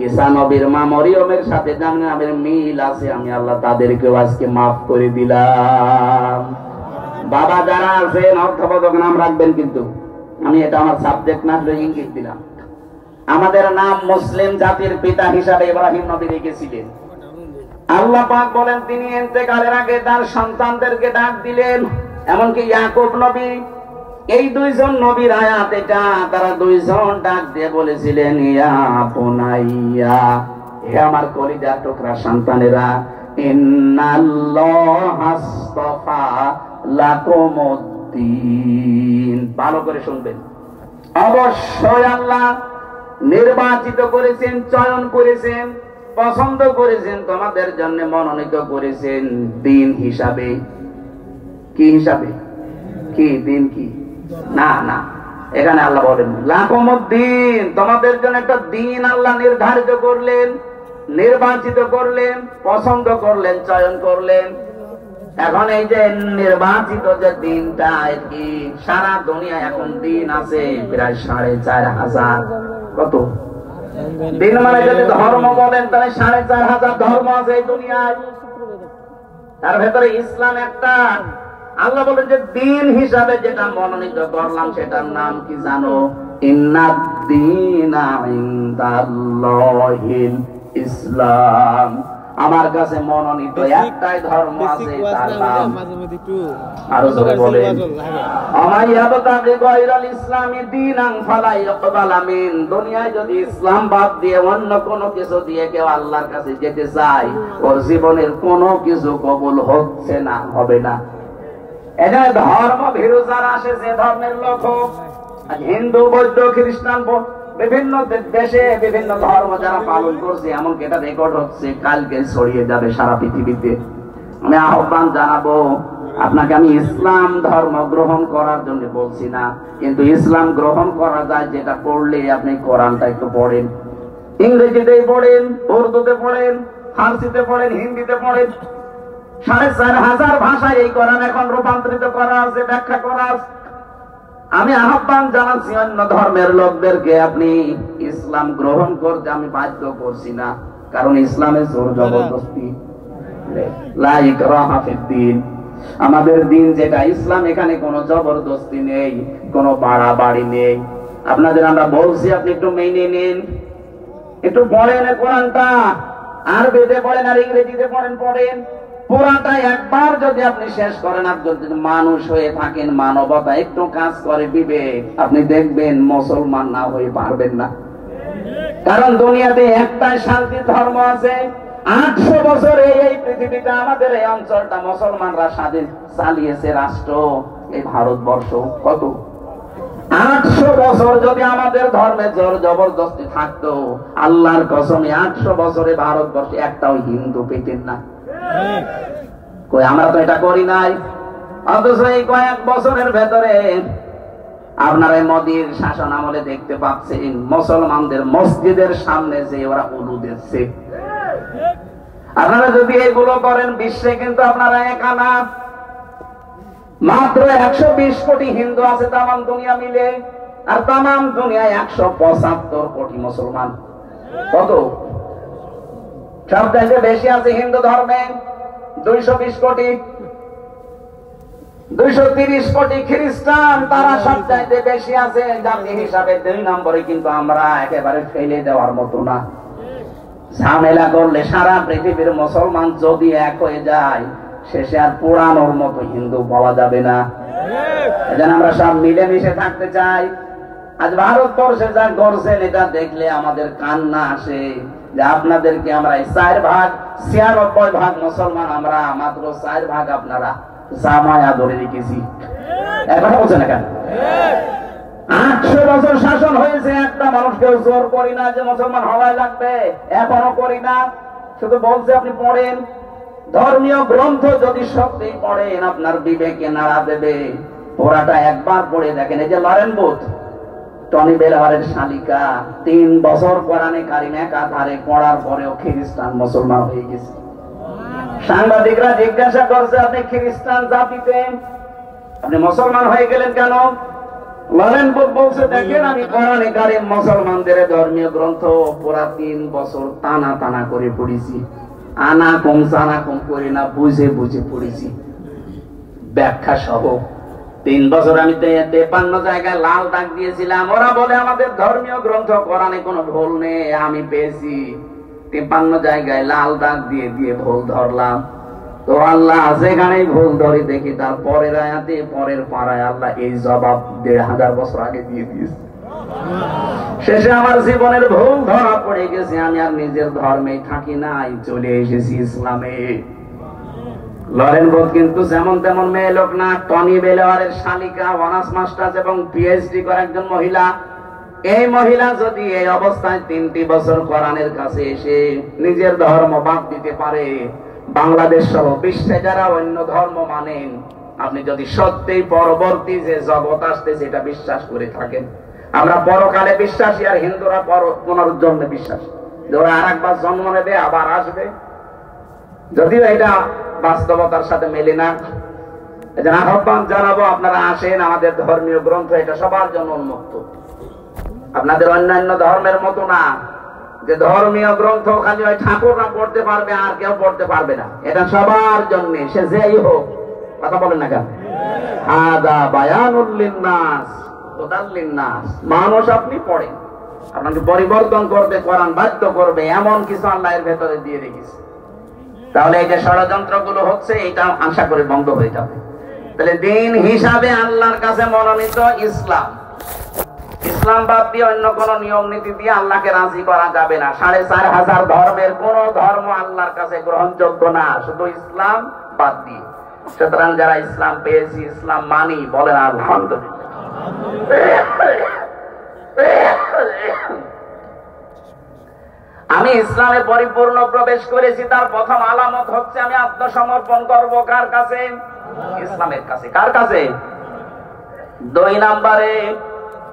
ঈসা নবীর মা মরিয়মের সাথে যার নামের মিল আছে, আমি আল্লাহ তাদেরকেও আজকে মাফ করে দিলাম। বাবা যারা আছেন অর্থবোধক নাম রাখবেন, কিন্তু আমি এটা আমার সাবজেক্ট না হলে ইঙ্গিত দিলাম। আমাদের নাম মুসলিম জাতির পিতা হিসাবে ইব্রাহিম নবী রেখেছিলেন। আল্লাহ পাক বলেন, তিনি ইন্তেকালের আগে তার সন্তানদেরকে ডাক দিলেন, এমনকি ইয়াকুব নবী। এই দুইজন নবীর আয়াত এটা, তারা দুইজন ডাক দিয়ে বলেছিলেন, ইয়া বুনাইয়া, হে আমার কলিজার টুকরা সন্তানেরা, ইন্নাল্লাহা আসতাফা লাকুমুদ্দিন। ভালো করে শুনবেন, অবশ্যই আল্লাহ নির্বাচিত করেছেন, চয়ন করেছেন, পছন্দ করেছেন, তোমাদের জন্য মনোনীত করেছেন দিন হিসাবে। কি হিসাবে? কি দিন? কি না না, এখানে আল্লাহ বলেন লাকুমুদ্দিন, তোমাদের জন্য একটা দিন আল্লাহ নির্ধারিত করলেন, নির্বাচিত করলেন, পছন্দ করলেন, চয়ন করলেন। এখন এই যে নির্বাচিত যে দিনটা, কি সারা দুনিয়া এখন দিন আছে প্রায় ৪৫০০। কত দিন? মানে যদি ধর্ম বলেন তাহলে ৪৫০০ ধর্ম আছে এই দুনিয়ায়, তার ভেতরে ইসলাম একটা। আল্লাহ বলেন যে দিন হিসাবে যেটা মনোনীত করলাম সেটার নাম কি জানো? ইন্নাদ-দীনা ইনদাল্লাহিল ইসলাম। আমার কাছে মনোনীত একটাই ধর্ম আছে, তার নাম, আরো জোরে বলেন, আমাইয়াবতাগি গায়রাল ইসলামি দীনান ফালা ইকবালা মিন। দুনিয়ায় যদি ইসলাম বাদ দিয়ে অন্য কোনো কিছু দিয়ে কেউ আল্লাহর কাছে যেতে চায়, ওর জীবনের কোনো কিছু কবুল হচ্ছে না, হবে না। এখানে ধর্ম ভীরু যারা আসে, যে ধর্মের লোক হোক, হিন্দু, বৌদ্ধ, খ্রিস্টান, বিভিন্ন দেশে বিভিন্ন ধর্ম যারা পালন করছে, এমনকি এটা রেকর্ড হচ্ছে, কালকে ছড়িয়ে যাবে সারা পৃথিবীতে। আমি আহ্বান জানাবো আপনাকে, আমি ইসলাম ধর্ম গ্রহণ করার জন্য বলছি না, কিন্তু ইসলাম গ্রহণ করা যায় যেটা পড়লে আপনি কোরআনটা একটু পড়েন, ইংরেজিতেই পড়েন, উর্দুতে পড়েন, ফার্সিতে পড়েন, হিন্দিতে পড়েন। ৪৫০০ ভাষায় এই কোরআন এখন রূপান্তরিত করা আছে, ব্যাখ্যা করা আছে। আমি আহ্বান জানাচ্ছি অন্য ধর্মের লোকদেরকে, আপনি ইসলাম গ্রহণ করতে আমি বাধ্য করছি না, কারণ ইসলামে জোর জবরদস্তি, লা ইকরাহা ফিদ্দীন। আমাদের দিন যেটা ইসলাম, এখানে কোনো জবরদস্তি নেই, কোনো বাড়াবাড়ি নেই। আপনাদের আমরা বলছি, আপনি একটু মেনে নিন, একটু পড়েন কোরআনটা, আরবিতে পড়েন আর ইংরেজিতে পড়েন। পুরাটা একবার যদি আপনি শেষ করেন, আপনি যদি মানুষ হয়ে থাকেন, মানবতা একটু কাজ করে বিবেক, আপনি দেখবেন মুসলমান না হয়ে পারবেন না। কারণ দুনিয়াতে একটাই শান্তি ধর্ম আছে। ৮০০ বছর এই পৃথিবীটা, আমাদের এই অঞ্চলটা মুসলমানরা স্বাধীন চালিয়েছে রাষ্ট্র, এই ভারতবর্ষ। কত ৮০০ বছর যদি আমাদের ধর্মে জোর জবরদস্তি থাকতো, আল্লাহর কসমে ৮০০ বছরে ভারতবর্ষে একটাও হিন্দু পেতেন না। কই আমরা তো এটা করি নাই। অথচ এই কয়েক বছরের ভেতরে আপনারা মোদীর শাসন আমলে দেখতে পাচ্ছেন, মুসলমানদের মসজিদের সামনে যে ওরা উলু দিচ্ছে। আপনারা যদি এগুলো করেন, বিশ্বে কিন্তু আপনারা একা না, মাত্র ১২০ কোটি হিন্দু আছে তামাম দুনিয়া মিলে, আর তামাম দুনিয়ায় ১৭৫ কোটি মুসলমান। কত সবচাইতে বেশি আছে হিন্দু ধর্মে 220 কোটি, 230 কোটি খ্রিস্টান, তারা সবচাইতে বেশি আছে জাতি হিসাবে 2 নম্বরে। কিন্তু আমরা একেবারে ফেলে দেওয়ার মতো না। ঝামেলা করলে সারা পৃথিবীর মুসলমান যদি এক হয়ে যায়, শেষে আর পুরানোর মতো হিন্দু পাওয়া যাবে না। এজন্য আমরা সব মিলেমিশে থাকতে চাই। আজ ভারতবর্ষে যা করছেন এটা দেখলে আমাদের কান্না আসে যে আপনাদেরকে আমরা 4 ভাগ 96 ভাগ মুসলমান, আমরা মাত্র 4 ভাগ আপনারা জামায়া ধরে রেখেছি। এখন বলছে না কেন? 800 বছর শাসন হয়েছে, একটা মানুষকেও জোর করি না যে মুসলমান হওয়াই লাগবে, এখনো করি না। শুধু বলছে আপনি পড়েন, ধর্মীয় গ্রন্থ যদি সত্যি পড়েন আপনার বিবেকে নাড়া দেবে। পড়াটা একবার পড়ে দেখেন। এই যে লরেন বুথ, টনি বেলাওয়ারের শালিকা, 3 বছর কোরআনে কারিম একাধারে পড়ার পরেও খ্রিস্টান মুসলমান হয়ে গেছে। সাংবাদিকরা জিজ্ঞাসা করছে, আপনি খ্রিস্টান জাতিতে আপনি মুসলমান হয়ে গেলেন কেন? লরেন বুথ বলছে, দেখেন আমি কোরআনে কারিম মুসলমানদের ধর্মীয় গ্রন্থ পুরা 3 বছর টানা টানা করে পড়েছি, আনা কম জানা কম করি না, বুঝে বুঝে পড়েছি ব্যাখ্যা সহ। 3 বছর আমি 53 জায়গায় লাল দাগ দিয়েছিলাম। ওরা বলে আমাদের ধর্মীয় গ্রন্থ কোরআনে কোনো ভুল নেই। আমি পেয়েছি 53 জায়গায় লাল দাগ দিয়ে দিয়ে ভুল ধরলাম। তো আল্লাহ যেখানে ভুল ধরি দেখি তার পরের আয়াতে পরের পাড়ায় আল্লাহ এই জবাব 1500 বছর আগে দিয়ে দিয়েছে। শেষে আমার জীবনের ভুল ধরা পড়ে গেছে। আমি আর নিজের ধর্মে থাকি নাই, চলে এসেছি ইসলামে। লরেন বুথ কিন্তু যেমন তেমন মেয়ে লোক না। টনি বেলাওয়ারের শালিকা, অনার্স মাস্টার্স এবং পিএইচডি করা একজন মহিলা। এই মহিলা যদি এই অবস্থায় 3টি বছর কোরআনের কাছে এসে নিজের ধর্ম বাদ দিতে পারে, বাংলাদেশ সহ বিশ্বে যারা অন্য ধর্ম মানেন, আপনি যদি সত্যিই পরবর্তী যে জগৎ আসতেছে এটা বিশ্বাস করে থাকেন, আমরা পরকালে বিশ্বাসী আর হিন্দুরা পুনরুজ্জন্মে বিশ্বাসী, ওরা আরেকবার জন্ম নেবে আবার আসবে, যদিও এটা বাস্তবতার সাথে মেলে না। এজন্য আহ্বান জানাবো, আপনারা আসেন, আমাদের ধর্মীয় গ্রন্থ এটা সবার জন্য উন্মুক্ত। আপনাদের অন্যান্য ধর্মের মতো না যে ধর্মীয় গ্রন্থ খালি ওই ঠাকুররা পড়তে পারবে আর কেউ পড়তে পারবে না। এটা সবার জন্য, সে যেই হোক। কথা বলেন না কেন? হাদা বায়ানুল লিন্নাস হুদাল লিন্নাস। মানুষ আপনি পড়েন, আপনাকে পরিবর্তন করবে, কোরআন বাধ্য করবে, এমন কিছু আল্লাহ এর ভেতরে দিয়ে রেখেছে। তাহলে এই যে ষড়যন্ত্র গুলো হচ্ছে এটা আশা করে বন্ধ হয়ে যাবে। তাহলে দিন হিসাবে আল্লাহর কাছে মনোনীত ইসলাম। ইসলাম বাদ দিয়ে অন্য কোন নিয়ম নীতি দিয়ে আল্লাহকে রাজি করা যাবে না। 4500 ধর্মের কোন ধর্ম আল্লাহর কাছে গ্রহণযোগ্য না, শুধু ইসলাম বাদ দিয়ে। সুতরাং যারা ইসলাম পেয়েছি, ইসলাম মানি, বলেন আলহামদুলিল্লাহ। আমি ইসলামে পরিপূর্ণ প্রবেশ করেছি, তার প্রথম আলামত হচ্ছে আমি আত্মসমর্পণ করব কার কাছে? ইসলামের কাছে। কার কাছে? 2 নম্বরে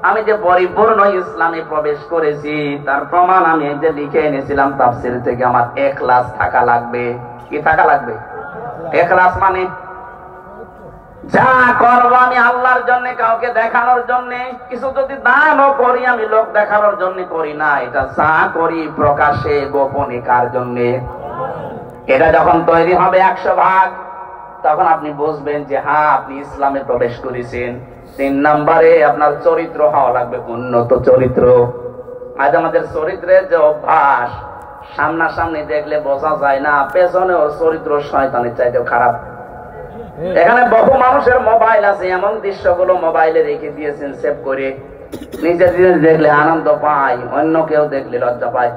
আমি যে পরিপূর্ণ ইসলামে প্রবেশ করেছি তার প্রমাণ আমি এই যে লিখে এনেছিলাম তাফসীর থেকে, আমার ইখলাস থাকা লাগবে। কি থাকা লাগবে? ইখলাস মানে যা করবো আমি আল্লাহর জন্য, কাউকে দেখানোর জন্য। কিছু যদি দানও করি আমি লোক দেখানোর জন্য করি না, এটা যা করি প্রকাশ্যে গোপনে কার জন্য। এটা যখন তৈরি হবে 100 ভাগ, তখন আপনি বুঝবেন যে হ্যাঁ আপনি ইসলামে প্রবেশ করেছেন। 3 নম্বরে আপনার চরিত্র হওয়া লাগবে উন্নত চরিত্র। আজ আমাদের চরিত্রের যে অভ্যাস, সামনাসামনি দেখলে বোঝা যায় না, পেছনে ওর চরিত্র শয়তানের চাইতেও খারাপ। এখানে বহু মানুষের মোবাইল আছে, এমন দৃশ্যগুলো মোবাইলে রেখে দিয়েছেন সেভ করে, নিজের জিনিস দেখলে আনন্দ পায়, অন্য কেউ দেখলে লজ্জা পায়।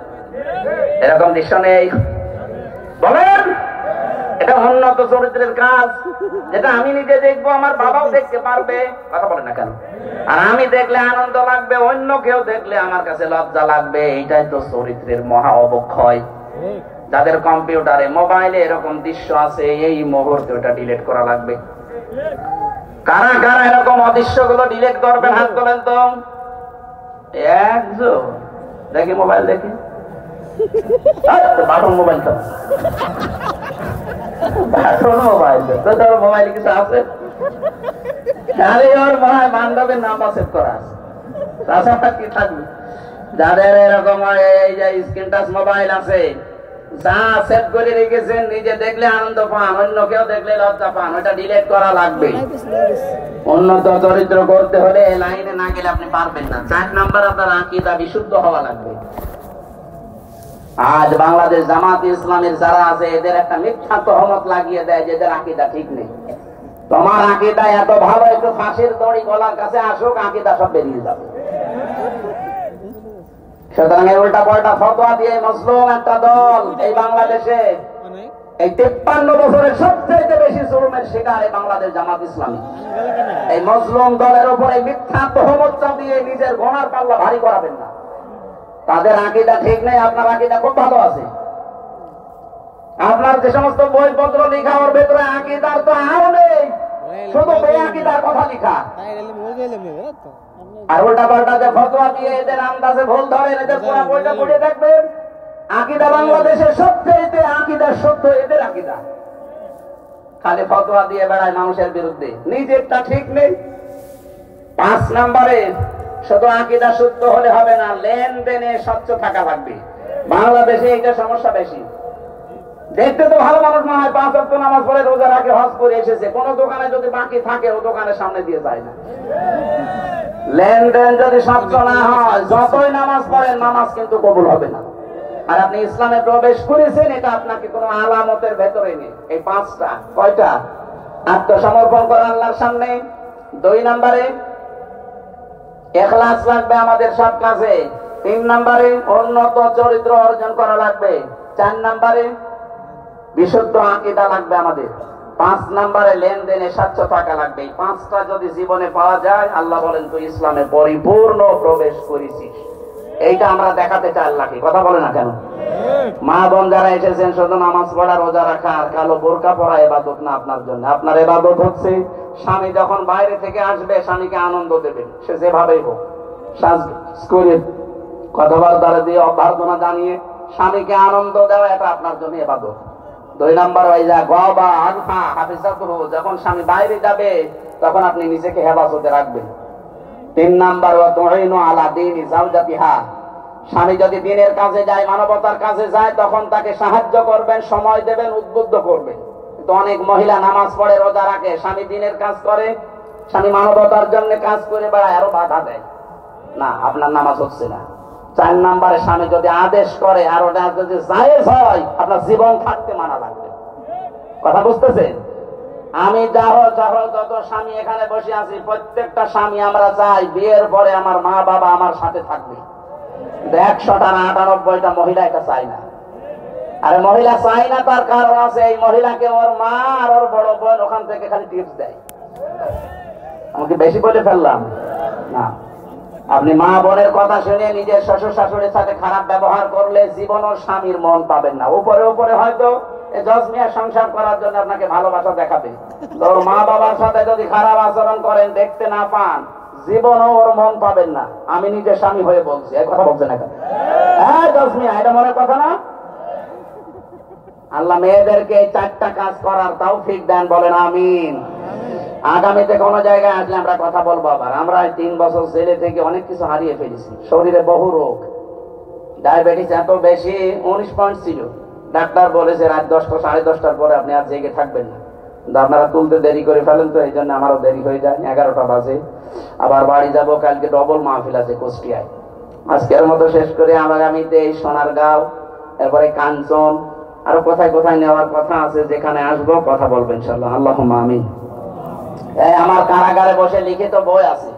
এরকম দৃশ্য নেই? বলেন, এটা উন্নত চরিত্রের কাজ, যেটা আমি নিজে দেখবো, আমার বাবাও দেখতে পারবে। কথা বলেন না কেন? আর আমি দেখলে আনন্দ লাগবে, অন্য কেউ দেখলে আমার কাছে লজ্জা লাগবে। এইটাই তো চরিত্রের মহা অবক্ষয়। যাদের কম্পিউটারে মোবাইলে এরকম দৃশ্য আছে, এই মুহূর্তে ওটা ডিলিট করা লাগবে। কারা কারা এরকম অদৃশ্যগুলো ডিলিট করবেন? হাত তোলেন তো। একজন দেখি মোবাইল, দেখি বাটন মোবাইল, তো বাটন মোবাইল, তো তোর মোবাইলে কিছু আছে? আরে ওর মনে হয় বান্ধবের নাম্বার সেভ করা আছে, তাছাড়া কি থাকবে? যাদের এরকম এই যে স্ক্রিন টাচ মোবাইল আছে, যা সেভ করে রেখেছেন নিজে দেখলে আনন্দ পান, অন্য কেউ দেখলে লজ্জা পান, ওটা ডিলিট করা লাগবে। উন্নত চরিত্র করতে হলে লাইনে না গেলে আপনি পারবেন না। 4 নাম্বার আপনার আকীদা বিশুদ্ধ হওয়া লাগবে। আজ বাংলাদেশ জামাত ইসলামের যারা আছে এদের একটা মিথ্যা তহমত লাগিয়ে দেয় যে এদের আকীদা ঠিক নেই। তোমার আকীদা এত ভালো, একটু ফাঁসির দড়ি গলার কাছে আসুক, আকীদা সব বেরিয়ে যাবে। সুতরাং এই উল্টা পাল্টা ফতোয়া দিয়ে মজলুম একটা দল এই বাংলাদেশে, এই 53 বছরের সবচেয়ে বেশি জুলুমের শিকার এই বাংলাদেশ জামাত ইসলামী। এই মজলুম দলের উপরে মিথ্যা তহমত চাপিয়ে নিজের গোনার পাল্লা ভারী করাবেন না। তাদের আকীদা ঠিক নেই, আপনার আকীদা খুব ভালো আছে। আপনার যে সমস্ত বইপত্র লেখা ওর ভেতরে আকীদার তো আরো নেই, শুধু বেআকিদার কথা লেখা। আর উল্টা পাল্টা যে ফতোয়া দিয়ে এদের আন্দাজে ভুল ধরেন, এদের পুরো বইটা পড়ে দেখবেন। আকীদা বাংলাদেশের সবচেয়ে আকীদা শুদ্ধ এদের আকীদা। খালি ফতোয়া দিয়ে বেড়ায় মানুষের বিরুদ্ধে, নিজেরটা ঠিক নেই। 5 নম্বরে শুধু আকীদা শুদ্ধ হলে হবে না, লেনদেনে স্বচ্ছ থাকা লাগবে। বাংলাদেশে এইটা সমস্যা বেশি। দেখতে তো ভালো মানুষ মনে হয়, 5 ওয়াক্ত নামাজ পড়ে, রোজা রাখে, হজ করে এসেছে, কোন দোকানে যদি বাকি থাকে ও দোকানের সামনে দিয়ে যায় না। লেনদেন যদি স্বচ্ছ না হয়, যতই নামাজ পড়েন নামাজ কিন্তু কবুল হবে না। আর আপনি ইসলামে প্রবেশ করেছেন, এটা আপনাকে কোনো আলামতের ভেতরে নেই। এই 5টা কয়টা? আত্মসমর্পণ করা আল্লাহর সামনে। 2 নম্বরে ইখলাস লাগবে আমাদের সব কাজে। 3 নম্বরে উন্নত চরিত্র অর্জন করা লাগবে। 4 নম্বরে বিশুদ্ধ আকীদা লাগবে আমাদের। 5 নম্বরে লেনদেনে স্বচ্ছ থাকা লাগবে। এই 5টা যদি জীবনে পাওয়া যায়, আল্লাহ বলেন তুই ইসলামে পরিপূর্ণ প্রবেশ করেছিস। এইটা আমরা দেখাতে চাই আল্লাহকে। কথা বলে না কেন? মা বোন যারা এসেছেন, শুধু নামাজ পড়া, রোজা রাখা আর কালো বোরকা পরা ইবাদত না আপনার জন্য। আপনার ইবাদত হচ্ছে স্বামী যখন বাইরে থেকে আসবে স্বামীকে আনন্দ দেবেন, সে যেভাবেই হোক, সাজ করে কথাবার্তা দিয়ে অভ্যর্থনা জানিয়ে স্বামীকে আনন্দ দেওয়া, এটা আপনার জন্য ইবাদত। 2 নম্বর ওয়াইজা গাবা আনহা হাফিজাতুহু, যখন স্বামী বাইরে যাবে তখন আপনি নিজেকে হেফাজতে রাখবেন। 3 নম্বর ওয়া তুইনু আলা দীনি যাওজাতিহা, স্বামী যদি দিনের কাজে যায়, মানবতার কাজে যায়, তখন তাকে সাহায্য করবেন, সময় দেবেন, উদ্বুদ্ধ করবেন। কিন্তু অনেক মহিলা নামাজ পড়ে, রোজা রাখে, স্বামী দিনের কাজ করে, স্বামী মানবতার জন্য কাজ করে বেড়ায়, আরো বাধা দেয়। না, আপনার নামাজ হচ্ছে না। 4 নম্বরে স্বামী যদি আদেশ করে আর ওটা যদি জায়েজ হয়, আপনার জীবন থাকতে মানা লাগবে। কথা বুঝতেছেন? আমি যত স্বামী এখানে বসে আছি, প্রত্যেকটা স্বামী আমরা চাই বিয়ের পরে আমার মা বাবা আমার সাথে থাকবে। 100টা না 98টা মহিলা এটা চাই না। আরে মহিলা চাই না, তার কারণ আছে। এই মহিলাকে ওর মা আর ওর বড় বোন ওখান থেকে খালি টিপস দেয়। আমাকে বেশি বলে ফেললাম না? আপনি মা বোনের কথা শুনে নিজের শ্বশুর শাশুড়ির সাথে খারাপ ব্যবহার করলে জীবন ও স্বামীর মন পাবেন না। উপরে উপরে হয়তো জজমিয়া সংসার করার জন্য আপনাকে ভালোবাসা দেখাবে, তোর মা বাবার সাথে যদি খারাপ আচরণ করেন, দেখতে না পান, জীবন ওর মন পাবেন না। আমি নিজের স্বামী হয়ে বলছি, এই কথা বলছেন এখন? হ্যাঁ জজমিয়া, এটা মনের কথা না? আল্লাহ মেয়েদেরকে 4টা কাজ করার তৌফিক দেন, বলেন আমিন। আগামীতে কোন জায়গায় আসলে আমরা কথা বলবো আবার। আমরা 3 বছর জেলে থেকে অনেক কিছু হারিয়ে ফেলেছি। শরীরে বহু রোগ, ডায়াবেটিস এত বেশি, 19 পয়েন্ট ছিল। ডাক্তার বলেছে রাত 10টা 10:30টার পরে আপনি আর জেগে থাকবেন না। কিন্তু আপনারা তুলতে দেরি করে ফেলেন, তো এই জন্য আমারও দেরি হয়ে যায়। 11টা বাজে। আবার বাড়ি যাব, কালকে ডবল মাহফিল আছে কুষ্টিয়ায়। আজকের মতো শেষ করে আগামীতে এই সোনারগাঁও, এরপরে কাঞ্চন, আরো কোথায় কোথায় নেওয়ার কথা আছে। যেখানে আসবো কথা বলবেন ইনশাআল্লাহ। আল্লাহুম্মা আমিন। আমার কারাগারে বসে লিখিত বই আছে,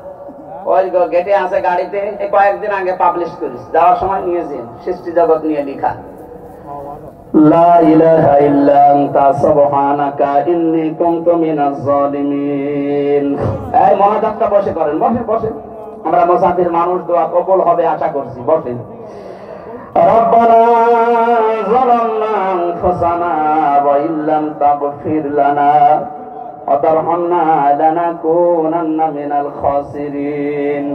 ওই গেটে আছে গাড়িতে, কয়েকদিন আগে পাবলিশ করিস, যাওয়ার সময় নিয়েছেন, সৃষ্টি জগৎ নিয়ে লেখা। লা ইলাহা ইল্লা আনতা সুবহানাকা ইন্নী কুনতু মিনাজ জালিমিন। এই মহাজাতটা বসে করেন, বসেন। আমরা মুসাফির মানুষ, দোয়া কবুল হবে আশা করছি। বসেন। রব্বানা যালামনা আনফুসানা ওয়া ইল্লাম তাগফির লানা ওয়া তারহামনা লানাকুনান্না মিনাল খাসিরিন।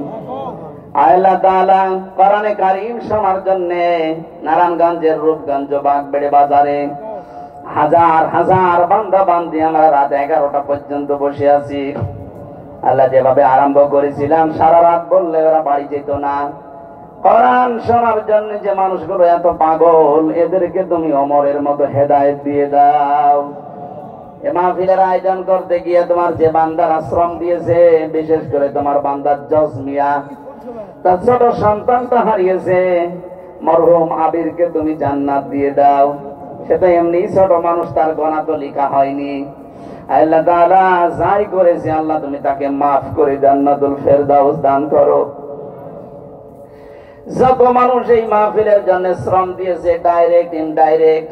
আল্লাহ তাআলা কোরআনে কারীম শোনার জন্য নারায়ণগঞ্জের রূপগঞ্জ বাগবেড়ে বাজারে হাজার হাজার বান্দা বান্দি আমরা রাত 11টা পর্যন্ত বসে আছি। আল্লাহ যেভাবে আরম্ভ করেছিলাম, সারা রাত বললে ওরা বাড়ি যেত না। কোরআন শোনার জন্য যে মানুষগুলো এত পাগল, এদেরকে তুমি ওমরের মতো হেদায়েত দিয়ে দাও। এ মাহফিলের আয়োজন করতে গিয়ে তোমার যে বান্দার আশ্রম দিয়েছে, বিশেষ করে তোমার বান্দার জজ মিয়া, তার ছোট সন্তানটা হারিয়েছে, মরহুম আবিরকে তুমি জান্নাত দিয়ে দাও। সেটা এমনি ছোট মানুষ, তার গোনা তো লেখা হয়নি। আল্লাহ তাআলা যাই করেছে, আল্লাহ তুমি তাকে মাফ করে জান্নাতুল ফেরদাউস দান করো। যত মানুষ এই মাহফিলের জন্য শ্রম দিয়েছে, ডাইরেক্ট ইনডাইরেক্ট,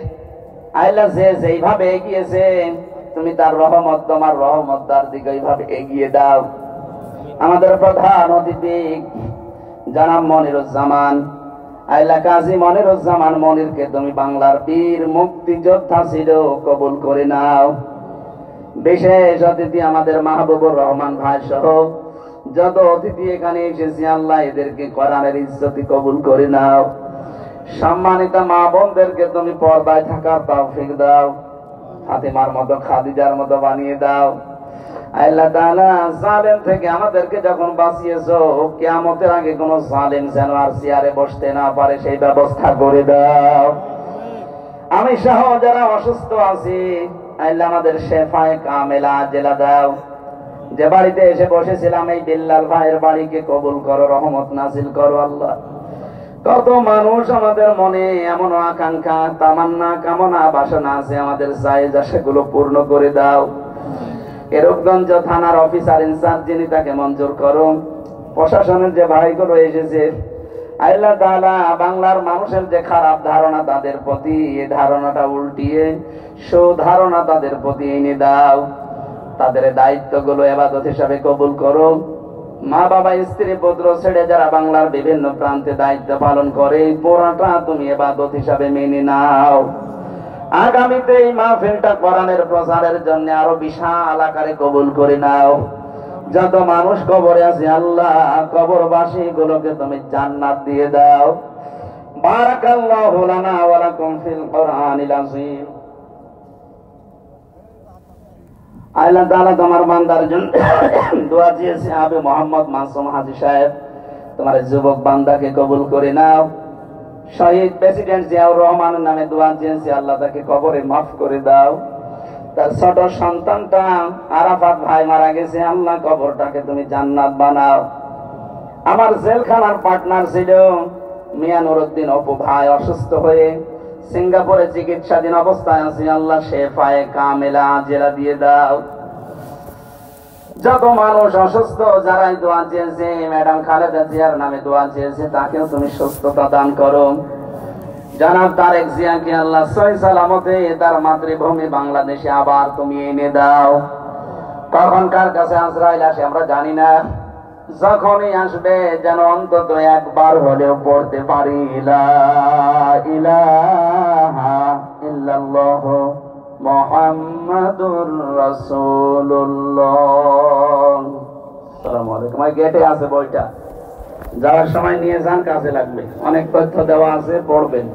আল্লাহ যে যেইভাবে এগিয়েছে, তুমি তার রহমত, তোমার রহমত তার দিকে এইভাবে এগিয়ে দাও। আমাদের প্রধান অতিথি জনাব মনিরুজ্জামান, আল্লাহ কাজী মনিরুজ্জামান মনিরকে তুমি বাংলার বীর মুক্তিযোদ্ধা ছিল, কবুল করে নাও। বিশেষ অতিথি আমাদের মাহবুবুর রহমান ভাই সহ যত অতিথি এখানে এসেছে, আল্লাহ এদেরকে কোরআনের ইজ্জতি কবুল করে নাও। সম্মানিত মা বোনদেরকে তুমি পর্দায় থাকার তৌফিক দাও, ফাতিমার মতো খাদিজার মতো বানিয়ে দাও। আল্লাহ তাআলা জালেম থেকে আমাদেরকে যখন বাঁচিয়েছো, কিয়ামতের আগে কোন জালেম যেন আর চেয়ারে বসতে না পারে, সেই ব্যবস্থা করে দাও। আমি সহ যারা অসুস্থ আছি, আল্লাহ আমাদের শেফায়ে কামেলা জেলা দাও। যে বাড়িতে এসে বসেছিলাম, এই বিল্লাল ভাইয়ের বাড়িকে কবুল করো, রহমত নাজিল করো। আল্লাহ, কত মানুষ আমাদের মনে এমন আকাঙ্ক্ষা, তামান্না, কামনা, বাসনা আছে, আমাদের চাহিদা সেগুলো পূর্ণ করে দাও। এরূপগঞ্জ থানার অফিসার ইনচার্জ যিনি, তাকে মঞ্জুর করো। প্রশাসনের যে ভাইগুলো এসেছে, আল্লাহ তাআলা বাংলার মানুষের যে খারাপ ধারণা তাদের প্রতি, এই ধারণাটা উল্টিয়ে সুধারণা তাদের প্রতি এনে দাও। তাদের দায়িত্বগুলো ইবাদত হিসাবে কবুল করো। মা বাবা, স্ত্রী, পুত্র ছেড়ে যারা বাংলার বিভিন্ন প্রান্তে দায়িত্ব পালন করে, পুরাটা তুমি ইবাদত হিসাবে মেনে নাও। আগামীতে এই মাহফিলটা কোরআনের প্রচারের জন্য আরো বিশাল আকারে কবুল করে নাও। যত মানুষ কবরে আছে, আল্লাহ কবরবাসী গুলোকে তুমি জান্নাত দিয়ে দাও। বারাকাল্লাহু লানা ওয়া লাকুম ফিল কোরআনিল আযীম। আল্লাহ তাআলা তোমার বান্দার জন্য দোয়া চেয়েছে, আবু মোহাম্মদ মাসুম হাজী সাহেব, তোমার যুবক বান্দাকে কবুল করে নাও। শহীদ প্রেসিডেন্ট জিয়াউর রহমানের নামে দোয়া চেয়েছে, আল্লাহ তাকে কবরে মাফ করে দাও। তার ছোট সন্তানটা আরাফাত ভাই মারা গেছে, আল্লাহ কবরটাকে তুমি জান্নাত বানাও। আমার জেলখানার পার্টনার ছিল মিয়া নুরউদ্দিন অপু ভাই, অসুস্থ হয়ে সিঙ্গাপুরে চিকিৎসাধীন অবস্থায় আছে, আল্লাহ শেফায়ে কামেলা জেলা দিয়ে দাও। যত মানুষ অসুস্থ, যারাই দোয়া চেয়েছে, ম্যাডাম খালেদা জিয়ার নামে দোয়া চেয়েছে, তাকেও তুমি সুস্থতা দান করো। জনাব তারেক জিয়াকে আল্লাহ সহি সালামতে তার মাতৃভূমি বাংলাদেশে আবার তুমি এনে দাও। কখন কার কাছে আজরাইল আসে আমরা জানি না, যখনই আসবে যেন অন্তত একবার হলেও পড়তে পারি, লা ইলাহা ইল্লাল্লাহ মুহাম্মাদুর রাসূলুল্লাহ। আসসালামু আলাইকুম। গেটে আছে বইটা, যাওয়ার সময় নিয়ে যান, কাজে লাগবে। অনেক তথ্য দেওয়া আছে, পড়বেন।